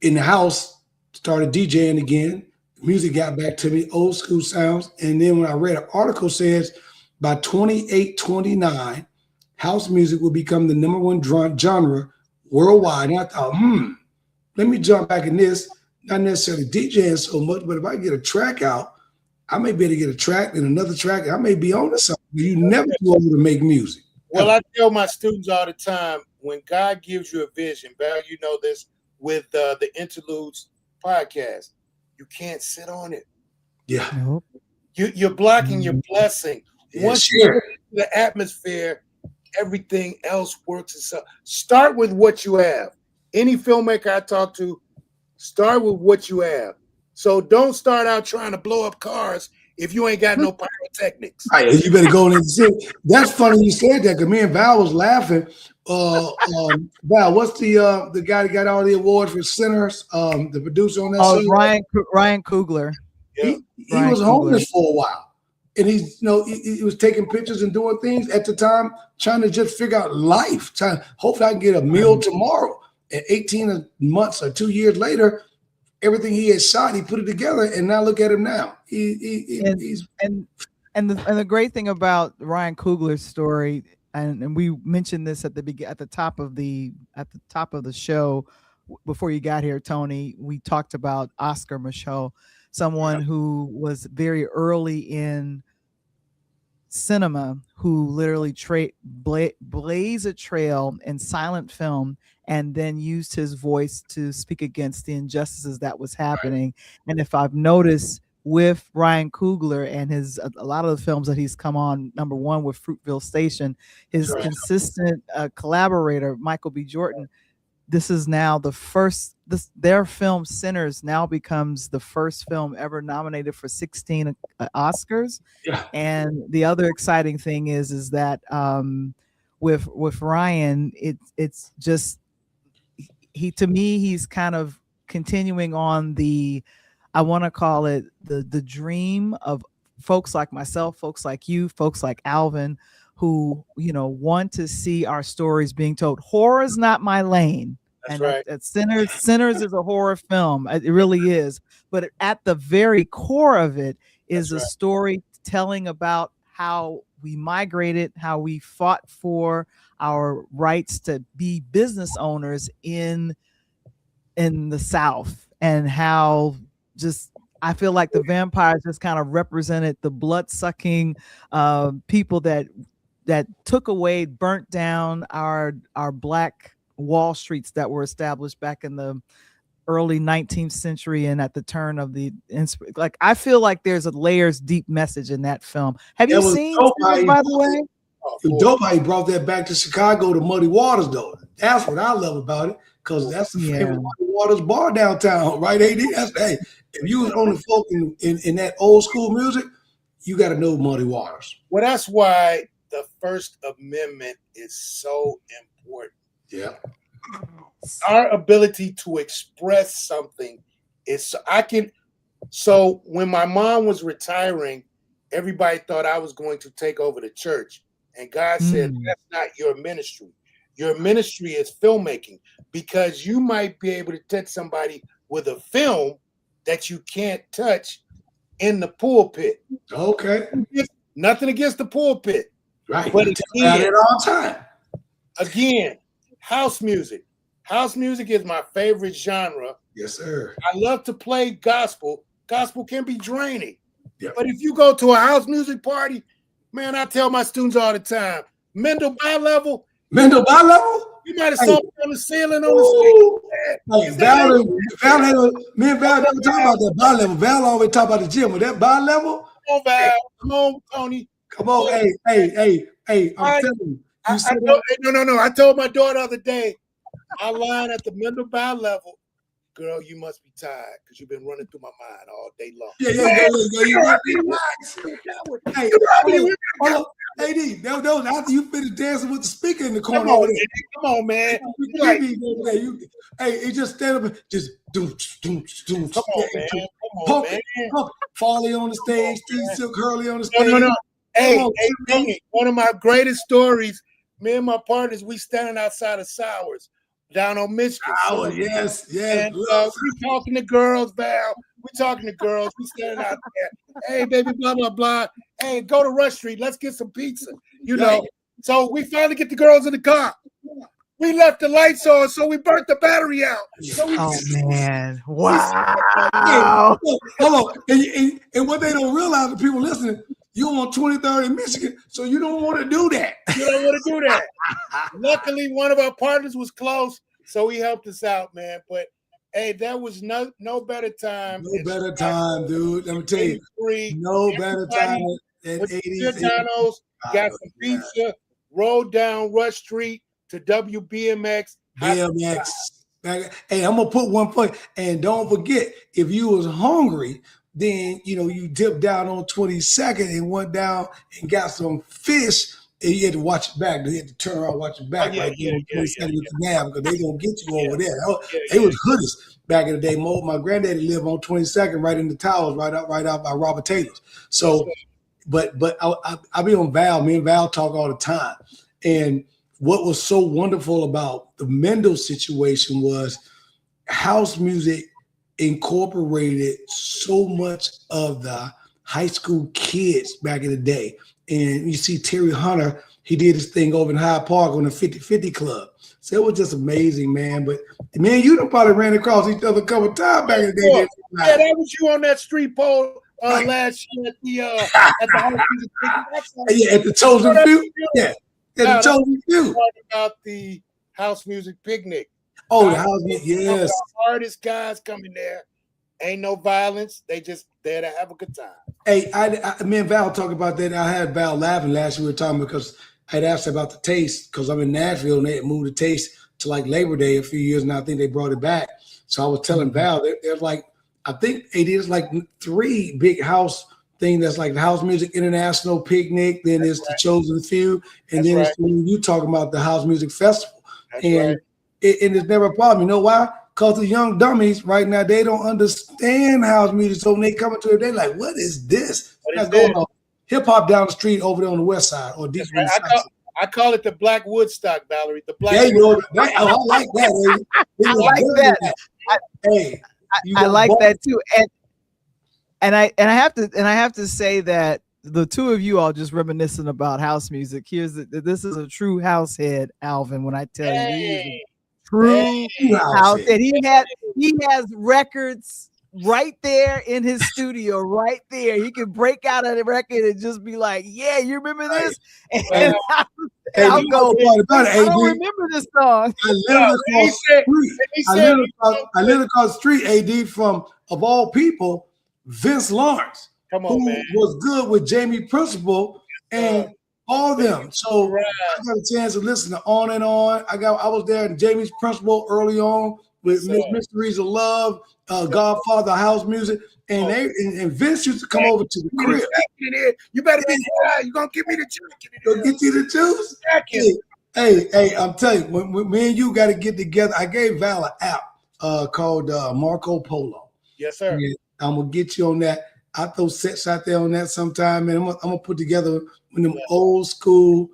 in the house, started DJing again. Music got back to me, old school sounds. And then when I read an article says by 28, 29, house music will become the #1 genre worldwide. And I thought, let me jump back in this, not necessarily DJing so much, but if I get a track out, I may be able to get a track and another track. I may be on to something. You never too old to make music. Well, I tell my students all the time, when God gives you a vision, Val, you know this, with the Interludes podcast, you can't sit on it. Yeah. You're blocking your blessing. Yeah, Once you're in the atmosphere everything else works itself. Start with what you have. Any filmmaker I talk to, start with what you have. So don't start out trying to blow up cars if you ain't got no pyrotechnics. Right, you better go in and see. That's funny you said that because me and Val was laughing. Val, what's the guy that got all the awards for Sinners? The producer on that show? Ryan Coogler. He was homeless for a while, and he's he was taking pictures and doing things at the time, trying to just figure out life. Hopefully I can get a meal tomorrow. And 18 months or 2 years later, everything he had shot, he put it together, and now look at him now. And the great thing about Ryan Coogler's story, and we mentioned this at the top of the show before you got here, Tony. We talked about Oscar Micheaux, someone who was very early in cinema, who literally blazed a trail in silent film and then used his voice to speak against the injustices that was happening. And if I've noticed with Ryan Coogler and a lot of the films that he's come on, number one with Fruitville Station, his consistent collaborator, Michael B. Jordan, this is now their film Sinners now becomes the first film ever nominated for 16 Oscars. Yeah. And the other exciting thing is that with Ryan, it's just he's kind of continuing on I want to call it the dream of folks like myself, folks like you, folks like Alvin, who want to see our stories being told. Horror is not my lane. That's and right. Sinners is a horror film. It really is. But at the very core of it is a story telling about how we migrated, how we fought for our rights to be business owners in the South, and how I feel like the vampires just kind of represented the blood-sucking people that burnt down our Black Wall Streets that were established back in the early 19th century and at the turn of I feel like there's a layers deep message in that film. Have you seen Sinners, by the way? It was dope how he brought that back to Chicago to Muddy Waters, though. That's what I love about it, because that's the favorite Muddy Waters bar downtown, right, AD? Hey, if you was on the folk in that old school music, you got to know Muddy Waters. Well, that's why the First Amendment is so important. Yeah. Our ability to express something is so when my mom was retiring, everybody thought I was going to take over the church. And God said, that's not your ministry. Your ministry is filmmaking, because you might be able to touch somebody with a film that you can't touch in the pulpit. Okay. Nothing against the pulpit. Right. But again, all time. Again, house music. House music is my favorite genre. Yes, sir. I love to play gospel. Gospel can be draining. Yep. But if you go to a house music party, man, I tell my students all the time, Mendel bi-level. Mendel bi-level? You might have saw me on the ceiling on the stage. Me and Val never talk about that bi-level. Val always talk about the gym. With that bi-level? Come on, Val. Come on, Tony. Come on. Hey. I'm telling you. No. I told my daughter the other day, I line at the Mendel bi-level. Girl, you must be tired because you've been running through my mind all day long. Yeah. Hey, hold on. AD, that was after you finished dancing with the speaker in the corner. Come on, man. Hey, it just stand up and just doom. Come on, man. Farley on the stage, Steve Silk Hurley on the stage. No. Hey, Tony, one of my greatest stories, me and my partners, we standing outside of Sowers down on Michigan. Yes. And we talking to girls, Val. We talking to girls. We standing out there. Hey, baby, blah, blah, blah. Hey, go to Rush Street. Let's get some pizza. So we finally get the girls in the car. We left the lights on, so we burnt the battery out. Man. Wow. Hold on. And what they don't realize, the people listening, you're on 23rd in Michigan, so you don't want to do that. You don't want to do that. Luckily, one of our partners was close, so he helped us out, man. But hey, that was no better time. No better time, dude. Let me tell you. No better time than 80s. McDonald's, got some pizza, rode down Rush Street to WBMX. BMX. Hey, I'm gonna put one for you. And don't forget, if you was hungry, then you dipped down on 22nd and went down and got some fish, and you had to watch it back. You had to turn around, watch it back, right there on 22nd with the nav, because they gonna get you over there. They was hoodies back in the day. My granddaddy lived on 22nd, right in the towers, right out by Robert Taylor's. So, but I be on Val. Me and Val talk all the time, and what was so wonderful about the Mendel situation was house music incorporated so much of the high school kids back in the day. And you see Terry Hunter, he did his thing over in Hyde Park on the 50-50 Club. So it was just amazing, man. But man, you done probably ran across each other a couple of times back in the day. Yeah, that was you on that street pole last year at the house music picnic. Yeah, at the Chosen Few. Yeah. Now, talking about the house music picnic. Oh, the house music, yes. Hardest guys coming there. Ain't no violence. They just there to have a good time. Hey, me and Val talk about that. I had Val laughing last year. We were talking because I'd asked about the taste, because I'm in Nashville and they had moved the taste to like Labor Day a few years now. I think they brought it back. So I was telling Val, there's like, I think it is like 3 big house thing. That's like the House Music International Picnic, then there's the Chosen Few, and then it's when you talking about the House Music Festival. And it's never a problem. You know why? Because the young dummies right now, they don't understand house music. So when they come into it, they're like, what is this? That's going on. Hip hop down the street over there on the west side or deep in the side. I call it the Black Woodstock, Valerie. The Black. I like that. I like that. I like that too. And I have to say that the two of you all just reminiscing about house music. This is a true house head, Alvin. When I tell you, he is a true house head. He has records right there in his studio, right there. He can break out of the record and just be like, "Yeah, you remember this?" And I'll go, "I don't remember this song." I live across the street, AD, from, of all people, Vince Lawrence, who was good with Jamie Principal and all of them. So I got a chance to listen to On and On. I was there in Jamie's Principal early on with Mysteries of Love, Godfather House Music, and and Vince used to come over to the crib. You better be quiet. You're gonna give me the juice. Go get you the juice. Hey, I'm telling you, when me and you got to get together, I gave Val an app called Marco Polo. Yes, sir. And I'm gonna get you on that. I throw sets out there on that sometime, and I'm gonna put together one of them old school.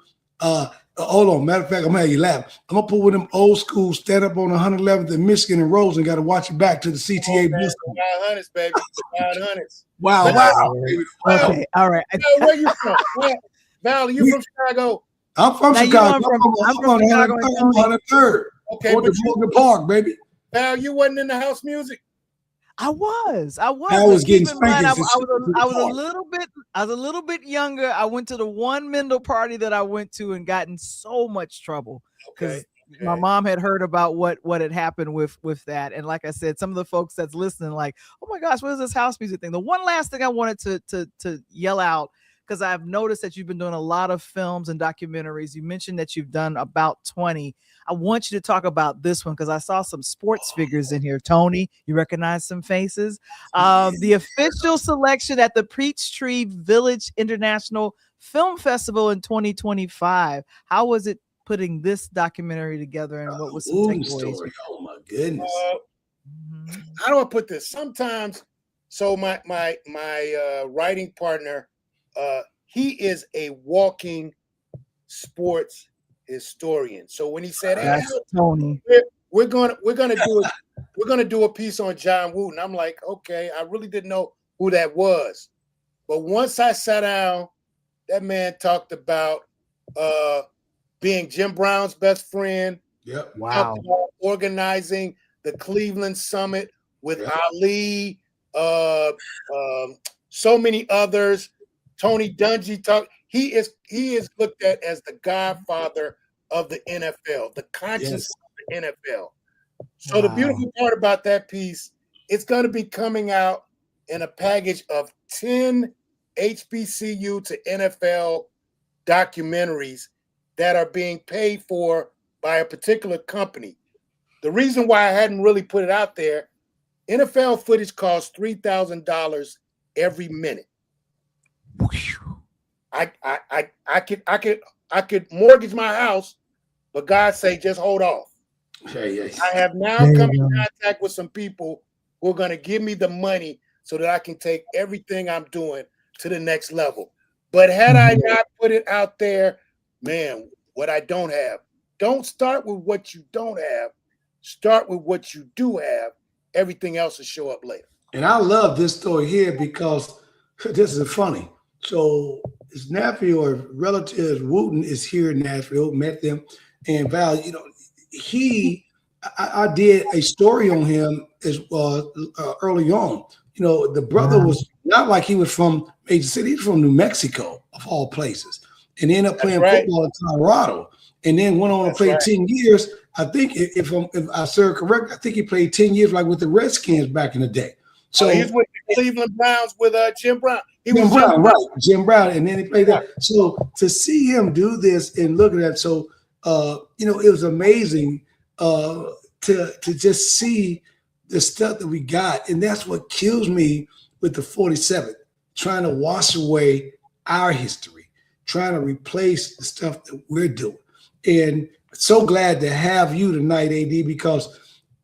Hold on, matter of fact, I'm gonna have you laugh. I'm gonna put one of them old school stand up on 111th in Michigan and Rose, and got to watch it back to the CTA. 500s, baby. 500s. Wow. Okay, all right. Where you from? Val, you from Chicago? I'm from Chicago. I'm from Chicago. I'm 103rd. Okay, but the Park, baby. Val, you wasn't in the house music. I was getting spanked. I was a little bit younger. I went to the one Mendel party that I went to and got in so much trouble because my mom had heard about what had happened with that. And like I said, some of the folks that's listening, like, oh my gosh, what is this house music thing? The one last thing I wanted to yell out, because I've noticed that you've been doing a lot of films and documentaries. You mentioned that you've done about 20. I want you to talk about this one because I saw some sports figures in here. Tony, you recognize some faces. The official selection at the Peachtree Village International Film Festival in 2025. How was it putting this documentary together, and what was some takeaways? Oh my goodness. How do I put this? Sometimes, so my writing partner, he is a walking sports historian. So when he said, "Hey, Tony, we're gonna do a piece on John Wooten," I'm like, okay, I really didn't know who that was. But once I sat down, that man talked about being Jim Brown's best friend. Yep. Wow. Organizing the Cleveland Summit with Ali, so many others. Tony Dungy talked. He is looked at as the godfather of the NFL, the conscience of the NFL. So the beautiful part about that piece, it's going to be coming out in a package of 10 HBCU to NFL documentaries. that are being paid for by a particular company. The reason why I hadn't really put it out there, NFL footage costs $3,000 every minute. I could mortgage my house, but God say just hold off. I have now come in contact with some people who are going to give me the money so that I can take everything I'm doing to the next level. But had I not put it out there, man, what I don't have, don't start with what you don't have. Start with what you do have. Everything else will show up later. And I love this story here because this is funny. So his nephew or relative Wooten is here in Nashville, met them. And Val, you know, I did a story on him as early on. You know, the brother was not like he was from major city. He's from New Mexico, of all places, and ended up playing football in Colorado, and then went on to play 10 years. I think if I serve correct, I think he played 10 years like with the Redskins back in the day. So he's with the Cleveland Browns with Jim Brown. Jim Brown, and then he played that. So to see him do this and look at that, so you know, it was amazing to just see the stuff that we got, and that's what kills me with the 47th, trying to wash away our history, trying to replace the stuff that we're doing. And so glad to have you tonight, AD, because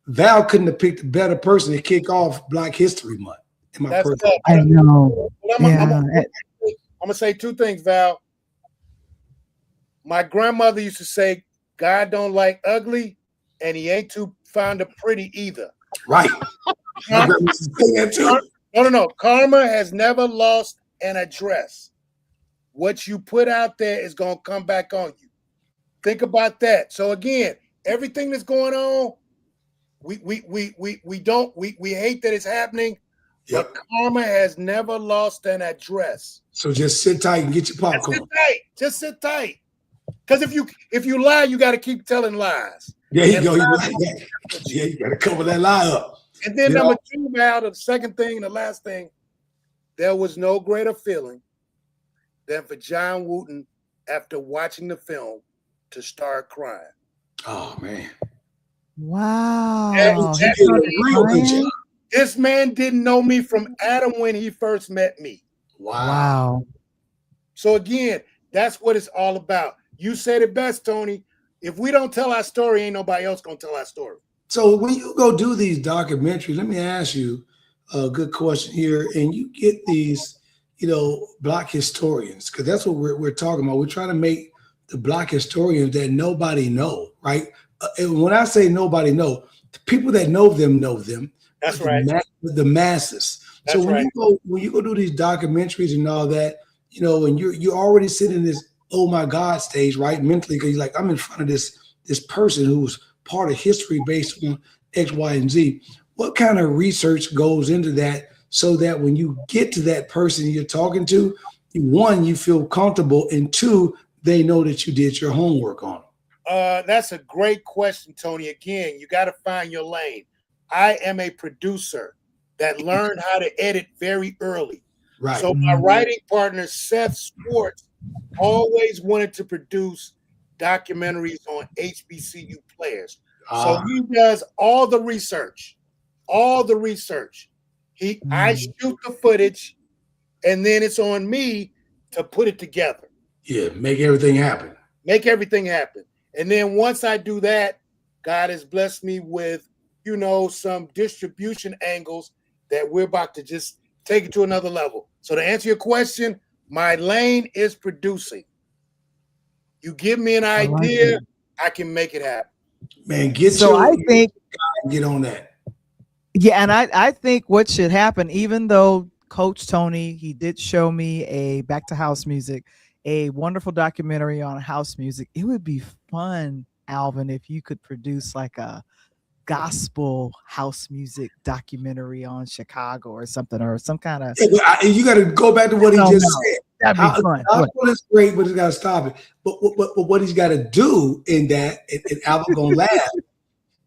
Val couldn't have picked a better person to kick off Black History Month. I know. I'm gonna say two things, Val. My grandmother used to say, "God don't like ugly, and He ain't too fond of pretty either." Right. No. Karma has never lost an address. What you put out there is gonna come back on you. Think about that. So again, everything that's going on, we hate that it's happening, but karma has never lost an address. So just sit tight and get your popcorn. Just sit tight. Because if you lie, you got to keep telling lies. There you go. You got to cover that lie up. And then number two, Val, the second thing, the last thing, there was no greater feeling than for John Wooten, after watching the film, to start crying. Oh, man. Wow. This man didn't know me from Adam when he first met me. Wow. So again, that's what it's all about. You said it best, Tony. If we don't tell our story, ain't nobody else gonna tell our story. So when you go do these documentaries, let me ask you a good question here. And you get these, you know, Black historians, because that's what we're talking about. We're trying to make the Black historians that nobody know, right? And when I say nobody know, the people that know them know them. That's right. The masses. That's so when you go do these documentaries and all that, you know, and you're already sitting in this oh my God stage, right? Mentally, because you're like, I'm in front of this person who's part of history based on X, Y, and Z. What kind of research goes into that so that when you get to that person you're talking to, one, you feel comfortable, and two, they know that you did your homework on them? That's a great question, Tony. Again, you got to find your lane. I am a producer that learned how to edit very early. Right. So my writing partner, Seth Schwartz, always wanted to produce documentaries on HBCU players. So he does all the research. I shoot the footage, and then it's on me to put it together. Yeah, make everything happen. And then once I do that, God has blessed me with, you know, some distribution angles that we're about to just take it to another level. So to answer your question, my lane is producing. You give me an idea, I can make it happen. Man, get on that. Yeah, and I think what should happen, even though Coach Tony, he did show me a Back to House Music, a wonderful documentary on house music. It would be fun, Alvin, if you could produce like a gospel house music documentary on Chicago or something, or some kind of. You got to go back to what he just said. That'd be fun. Gospel is great, but he's got to stop it. But what he's got to do in that, and Alvin gonna laugh,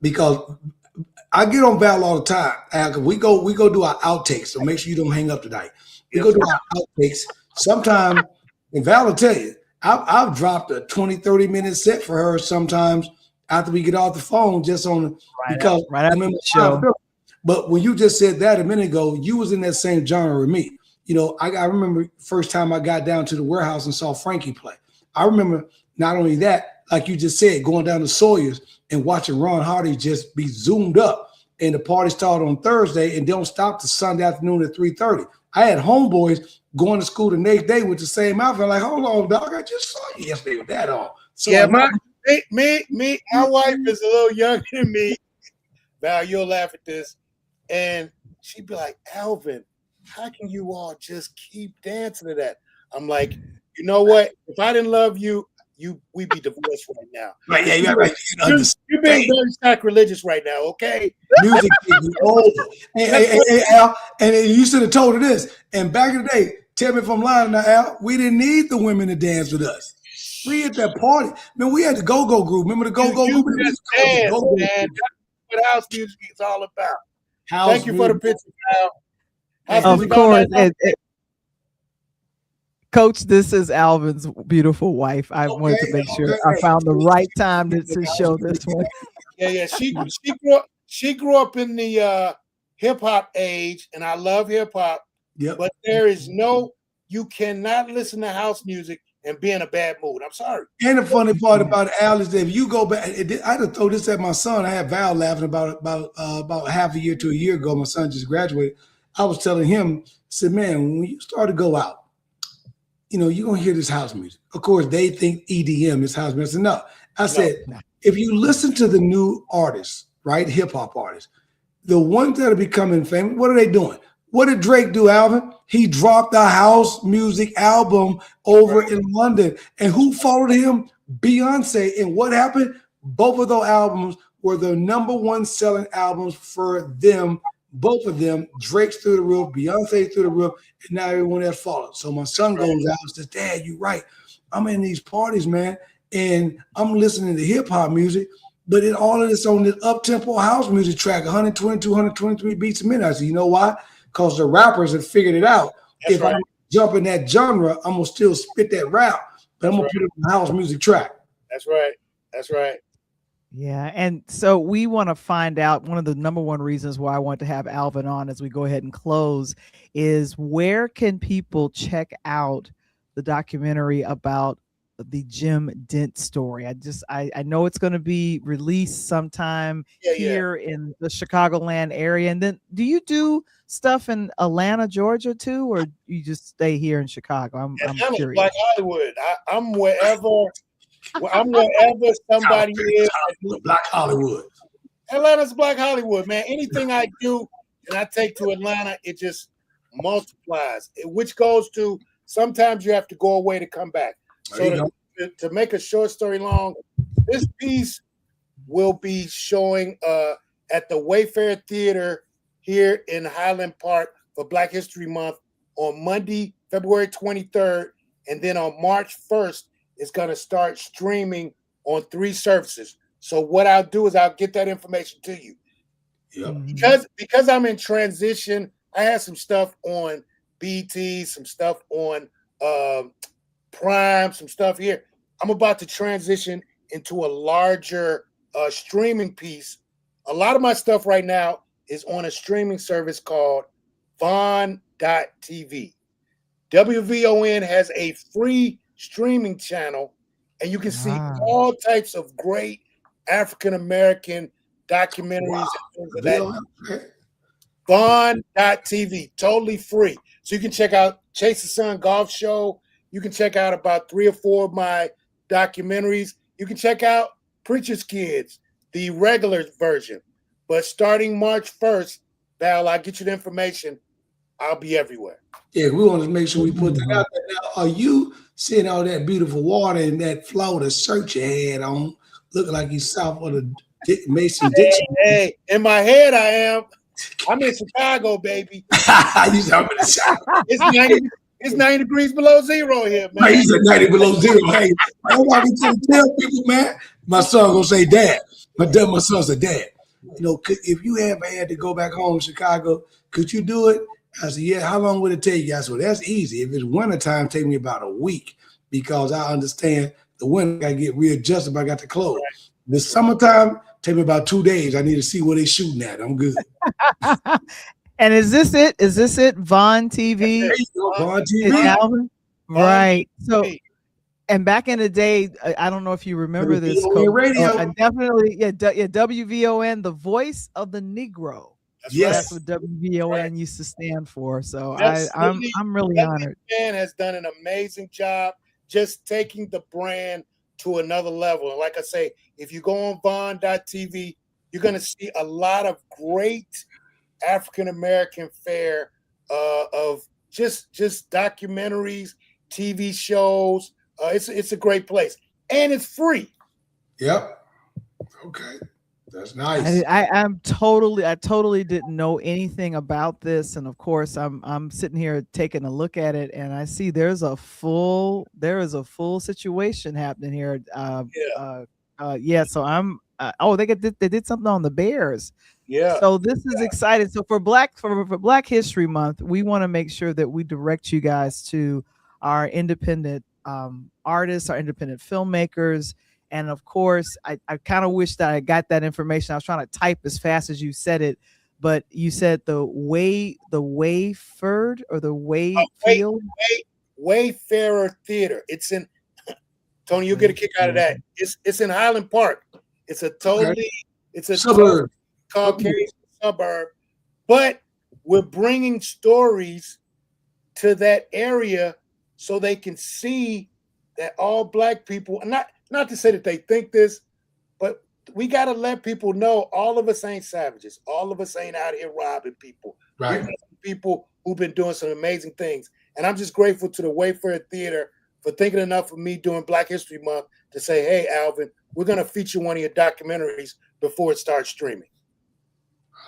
because I get on Val all the time. We go do our outtakes, so make sure you don't hang up tonight. We go do our outtakes. Sometimes, and Val will tell you, I've dropped a 20, 30-minute set for her sometimes after we get off the phone, just on because right after remember the show. But when you just said that a minute ago, you was in that same genre with me. You know, I remember first time I got down to the warehouse and saw Frankie play. I remember not only that, like you just said, going down to Sawyer's and watching Ron Hardy just be zoomed up. And the party started on Thursday and don't stop to Sunday afternoon at 3:30. I had homeboys going to school the next day with the same outfit. Like, hold on, dog, I just saw you yesterday with that on. So yeah, my wife is a little younger than me. Val, you'll laugh at this. And she'd be like, Alvin, how can you all just keep dancing to that? I'm like, you know what? If I didn't love you, we'd be divorced right now. Right, yeah, you're being very sacrilegious right now, okay? Music is over. Hey, Al, and you should have told her this. And back in the day, tell me if I'm lying now, Al, we didn't need the women to dance with us. We at that party. Man, we had the go-go group. Remember the go-go group? Just dance, man. That's what house music is all about. Thank you for the picture, Al. Of course. Coach, this is Alvin's beautiful wife. I wanted to make sure I found the right time to show this one. Yeah. She grew up in the hip hop age, and I love hip hop. Yep. But you cannot listen to house music and be in a bad mood. I'm sorry. And the funny part about Al is that if you go back, I had to throw this at my son. I had Val laughing about half a year to a year ago. My son just graduated. I was telling him, I said, man, when you start to go out, you know, you're going to hear this house music. Of course, they think EDM is house music. I said, no. I said, if you listen to the new artists, right, hip-hop artists, the ones that are becoming famous, what are they doing? What did Drake do, Alvin? He dropped a house music album over in London. And who followed him? Beyonce. And what happened? Both of those albums were the #1 selling albums for them. Both of them, Drake's through the roof, Beyonce through the roof, and now everyone else followed. So my son goes out and says, Dad, you're right. I'm in these parties, man, and I'm listening to hip-hop music, but all of this on this up-tempo house music track, 122, 123 beats a minute. I said, you know why? Because the rappers have figured it out. That's if I jump in that genre, I'm going to still spit that rap, but I'm going to put it on the house music track. That's right. That's right. Yeah. And so we want to find out, one of the #1 reasons why I want to have Alvin on as we go ahead and close is, where can people check out the documentary about the Jim Dent story? I know it's going to be released sometime here in the Chicagoland area. And then do you do stuff in Atlanta, Georgia too, or you just stay here in Chicago? I'm curious. Black Hollywood. I'm wherever somebody is. Black Hollywood. Atlanta's Black Hollywood, man. Anything I do and I take to Atlanta, it just multiplies. Which goes to, sometimes you have to go away to come back. So to make a short story long, this piece will be showing at the Wayfair Theater here in Highland Park for Black History Month on Monday, February 23rd, and then on March 1st, it's going to start streaming on 3 services. So what I'll do is I'll get that information to you. Yep. Because I'm in transition, I have some stuff on BT, some stuff on Prime, some stuff here. I'm about to transition into a larger streaming piece. A lot of my stuff right now is on a streaming service called Vaughn.tv. WVON has a free streaming channel, and you can see all types of great African-American documentaries and things of that. Vaughn.tv, totally free. So you can check out Chase the Sun Golf Show. You can check out about 3 or 4 of my documentaries. You can check out Preacher's Kids, the regular version. But starting March 1st, Val, I'll get you the information. I'll be everywhere. Yeah, we want to make sure we put that out there. Now, are you seeing all that beautiful water in that Florida shirt you had on, looking like you south of the Mason-Dixon? Hey, in my head I am. I'm in Chicago, baby. It's 90 degrees below zero here, man. Right, he's at 90 below zero. Hey, that's why we trying to tell people, man. My son gonna say dad. My son said dad. You know, if you ever had to go back home to Chicago, could you do it? I said, yeah. How long would it take you? I said, well, that's easy. If it's wintertime, take me about a week. because I understand the winter got to get readjusted, but I got the clothes. The summertime, take me about 2 days. I need to see where they shooting at. I'm good. And is this it? Is this it? Vaughn TV? There you go, Vaughn Is TV. Alvin? Right. So, and back in the day, I don't know if you remember this. WVON radio. And definitely, yeah, WVON, the voice of the Negro. Yes. That's what WVON used to stand for. So I'm I'm really honored. Man has done an amazing job just taking the brand to another level. And like I say, if you go on Vaughn.tv, you're going to see a lot of great African-American fare of just documentaries, TV shows. It's a great place. And it's free. Yep. Okay. That's nice. I totally didn't know anything about this, and of course I'm sitting here taking a look at it, and I see there is a full situation happening here. So I'm they did something on the Bears. Yeah. So this is exciting. So for Black History Month, we want to make sure that we direct you guys to our independent artists, our independent filmmakers. And of course, I kind of wish that I got that information. I was trying to type as fast as you said it, but you said the Wayford or the Wayfield? Wayfarer Theater. It's in Tony. You'll get a kick out of that. It's in Highland Park. It's a suburb, Caucasian suburb, but we're bringing stories to that area so they can see that all Black people, not to say that they think this, but we got to let people know all of us ain't savages. All of us ain't out here robbing people. Right. People who've been doing some amazing things. And I'm just grateful to the Wayfarer Theater for thinking enough of me during Black History Month to say, hey, Alvin, we're going to feature one of your documentaries before it starts streaming.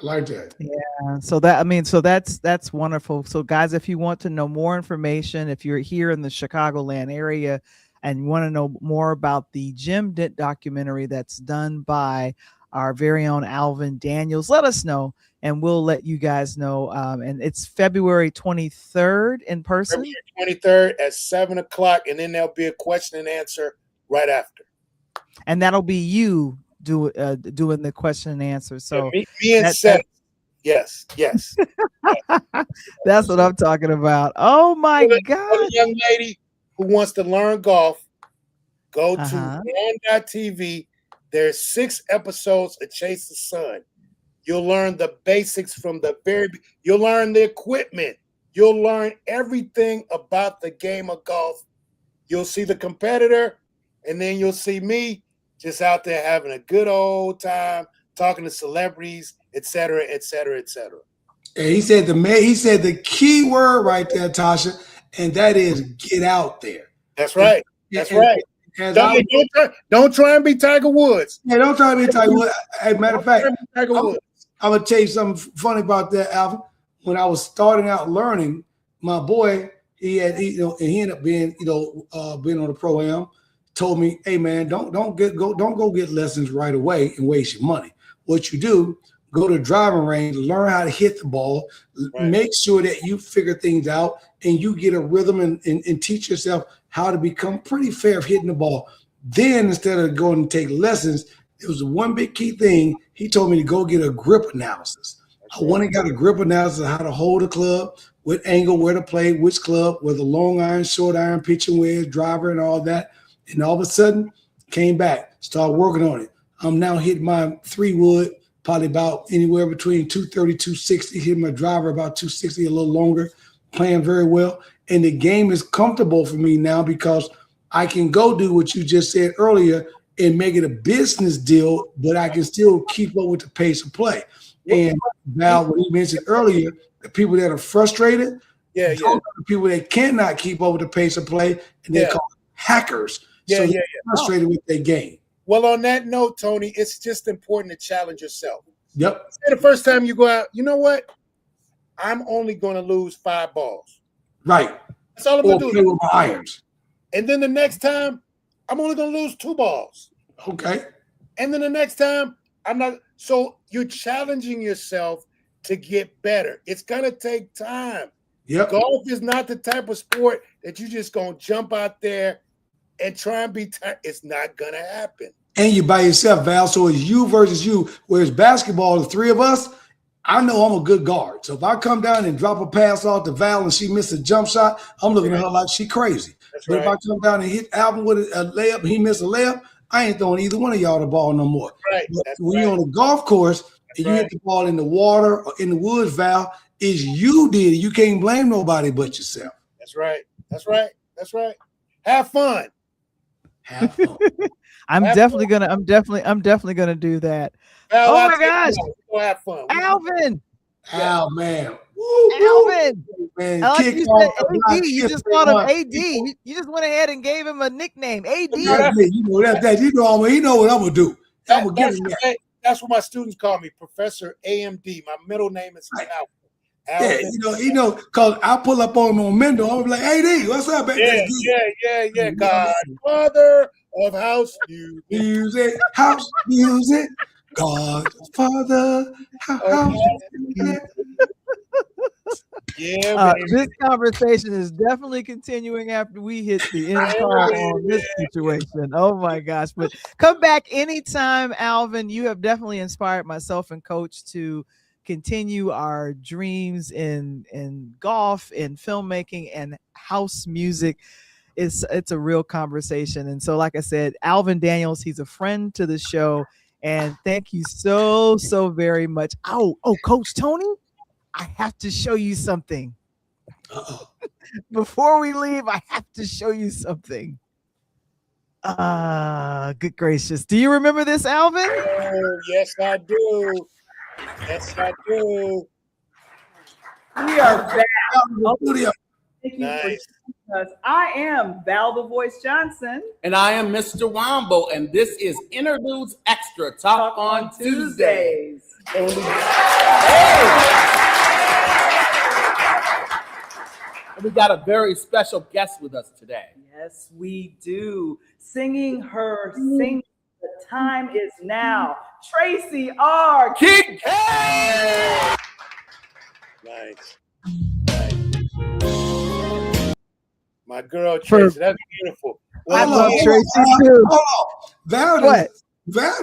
I like that. Yeah. So that's wonderful. So guys, if you want to know more information, if you're here in the Chicagoland area, and you want to know more about the Jim Dent documentary that's done by our very own Alvin Daniels, let us know, and we'll let you guys know. And it's February 23rd in person. February 23rd at 7:00, and then there'll be a question and answer right after. And that'll be you doing the question and answer. So me and Seth. Yes. That's what I'm talking about. Oh my God. A young lady who wants to learn golf, go to Vaughn.tv. There's 6 episodes of Chase the Sun. You'll learn the basics from you'll learn the equipment. You'll learn everything about the game of golf. You'll see the competitor, and then you'll see me just out there having a good old time, talking to celebrities, et cetera, et cetera, et cetera. And he said the key word right there, Tasha, and that is get out there. That's right. That's right. Don't try and be Tiger Woods. Yeah, don't try to be Tiger Woods. As a matter of fact, I'm going to tell you something funny about that, Alvin. When I was starting out learning, my boy, he ended up being, being on the pro-am, told me, hey man, don't go get lessons right away and waste your money. What you do, go to the driving range, learn how to hit the ball, make sure that you figure things out and you get a rhythm and teach yourself how to become pretty fair of hitting the ball. Then instead of going and take lessons, it was one big key thing. He told me to go get a grip analysis. I went and got a grip analysis of how to hold a club, what angle, where to play, which club, where the long iron, short iron, pitching wedge, driver, and all that. And all of a sudden, came back, started working on it. I'm now hitting my 3-wood, probably about anywhere between 230, 260, hitting my driver about 260, a little longer, playing very well. And the game is comfortable for me now because I can go do what you just said earlier and make it a business deal, but I can still keep up with the pace of play. And Val, what he mentioned earlier, the people that are frustrated, those are the people that cannot keep up with the pace of play, and they're called hackers. They're frustrated with their game. Well, on that note, Tony, it's just important to challenge yourself. Yep. Say the first time you go out, you know what? I'm only going to lose 5 balls. Right. That's all I'm going to do. Play with my irons. And then the next time, I'm only going to lose 2 balls. Okay. And then the next time, I'm not. So you're challenging yourself to get better. It's going to take time. Yep. Golf is not the type of sport that you just going to jump out there and try and be, it's not going to happen. And you by yourself, Val. So it's you versus you. Whereas basketball, the three of us, I know I'm a good guard. So if I come down and drop a pass off to Val and she missed a jump shot, I'm looking at her like she crazy. That's but right. if I come down and hit Alvin with a layup and he missed a layup, I ain't throwing either one of y'all the ball no more. Right. But when you're on a golf course and you hit the ball in the water or in the woods, Val, is you did it. You can't blame nobody but yourself. That's right. That's right. That's right. Have fun. Have fun. I'm definitely gonna do that. Val, oh my gosh. Go have fun. Alvin. Oh man. Alvin. Man, like you said, AD. You just called him AD. You just went ahead and gave him a nickname. AD. You know that. You know what I'm gonna do. I'm gonna give him that. That's what my students call me, Professor AMD. My middle name is Alvin. Yeah, you know, cause I pull up on him on Mendel. I'm like, AD, what's up, baby? Yeah. Godfather of house music, house music. Godfather, house music. This conversation is definitely continuing after we hit the end call on this situation. Oh my gosh. But come back anytime, Alvin. You have definitely inspired myself and Coach to continue our dreams in golf, in filmmaking, and house music. It's a real conversation. And so, like I said, Alvin Daniels, he's a friend to the show. And thank you so very much. Oh, Coach Tony, I have to show you something. Before we leave, I have to show you something. Good gracious. Do you remember this, Alvin? Oh, yes, I do. Yes, I do. We are back. Thank you Nice. because I am Val the Voice Johnson. And I am Mr. Wombo, and this is Interludes Extra Talk on Tuesdays. And we got a very special guest with us today. yes, we do. Singing her sing. The time is now. Tracy R. King. Nice. My girl Tracy, that's beautiful. I love Tracy too. Val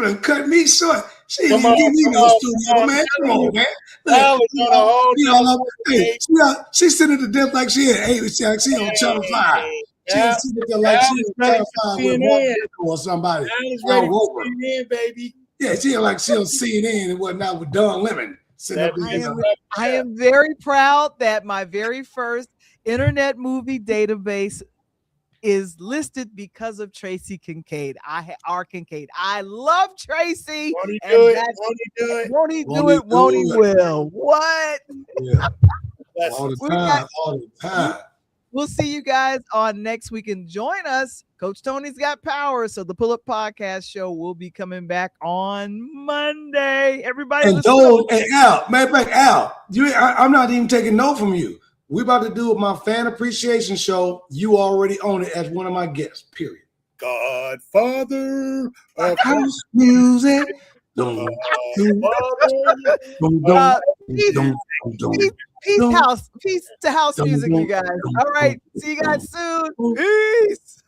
done cut me short. She didn't Come even on, give me come no on, studio, come on. man. Come on, man. Val was on a whole She's sitting to death like she had 8. She on Channel 5. She was sitting there like she was Channel 5 with one or somebody. Val is ready for CNN, baby. Yeah, she like she on CNN and whatnot with Don Lemon. I am very proud that my very first Internet Movie Database is listed because of Tracy Kincaid. Kincaid. I love Tracy. Won't he do it? Won't he do it? Won't he do it? Won't he will? What? Yeah. All the time. We'll see you guys on next week and join us. Coach Tony's got power, so the Pull Up Podcast show will be coming back on Monday. Everybody, and Al, matter of fact, Al, I'm not even taking no from you. We're about to do my fan appreciation show. You already own it as one of my guests. Period. Godfather of house music. Peace to house music, you guys. All right, see you guys soon. Peace.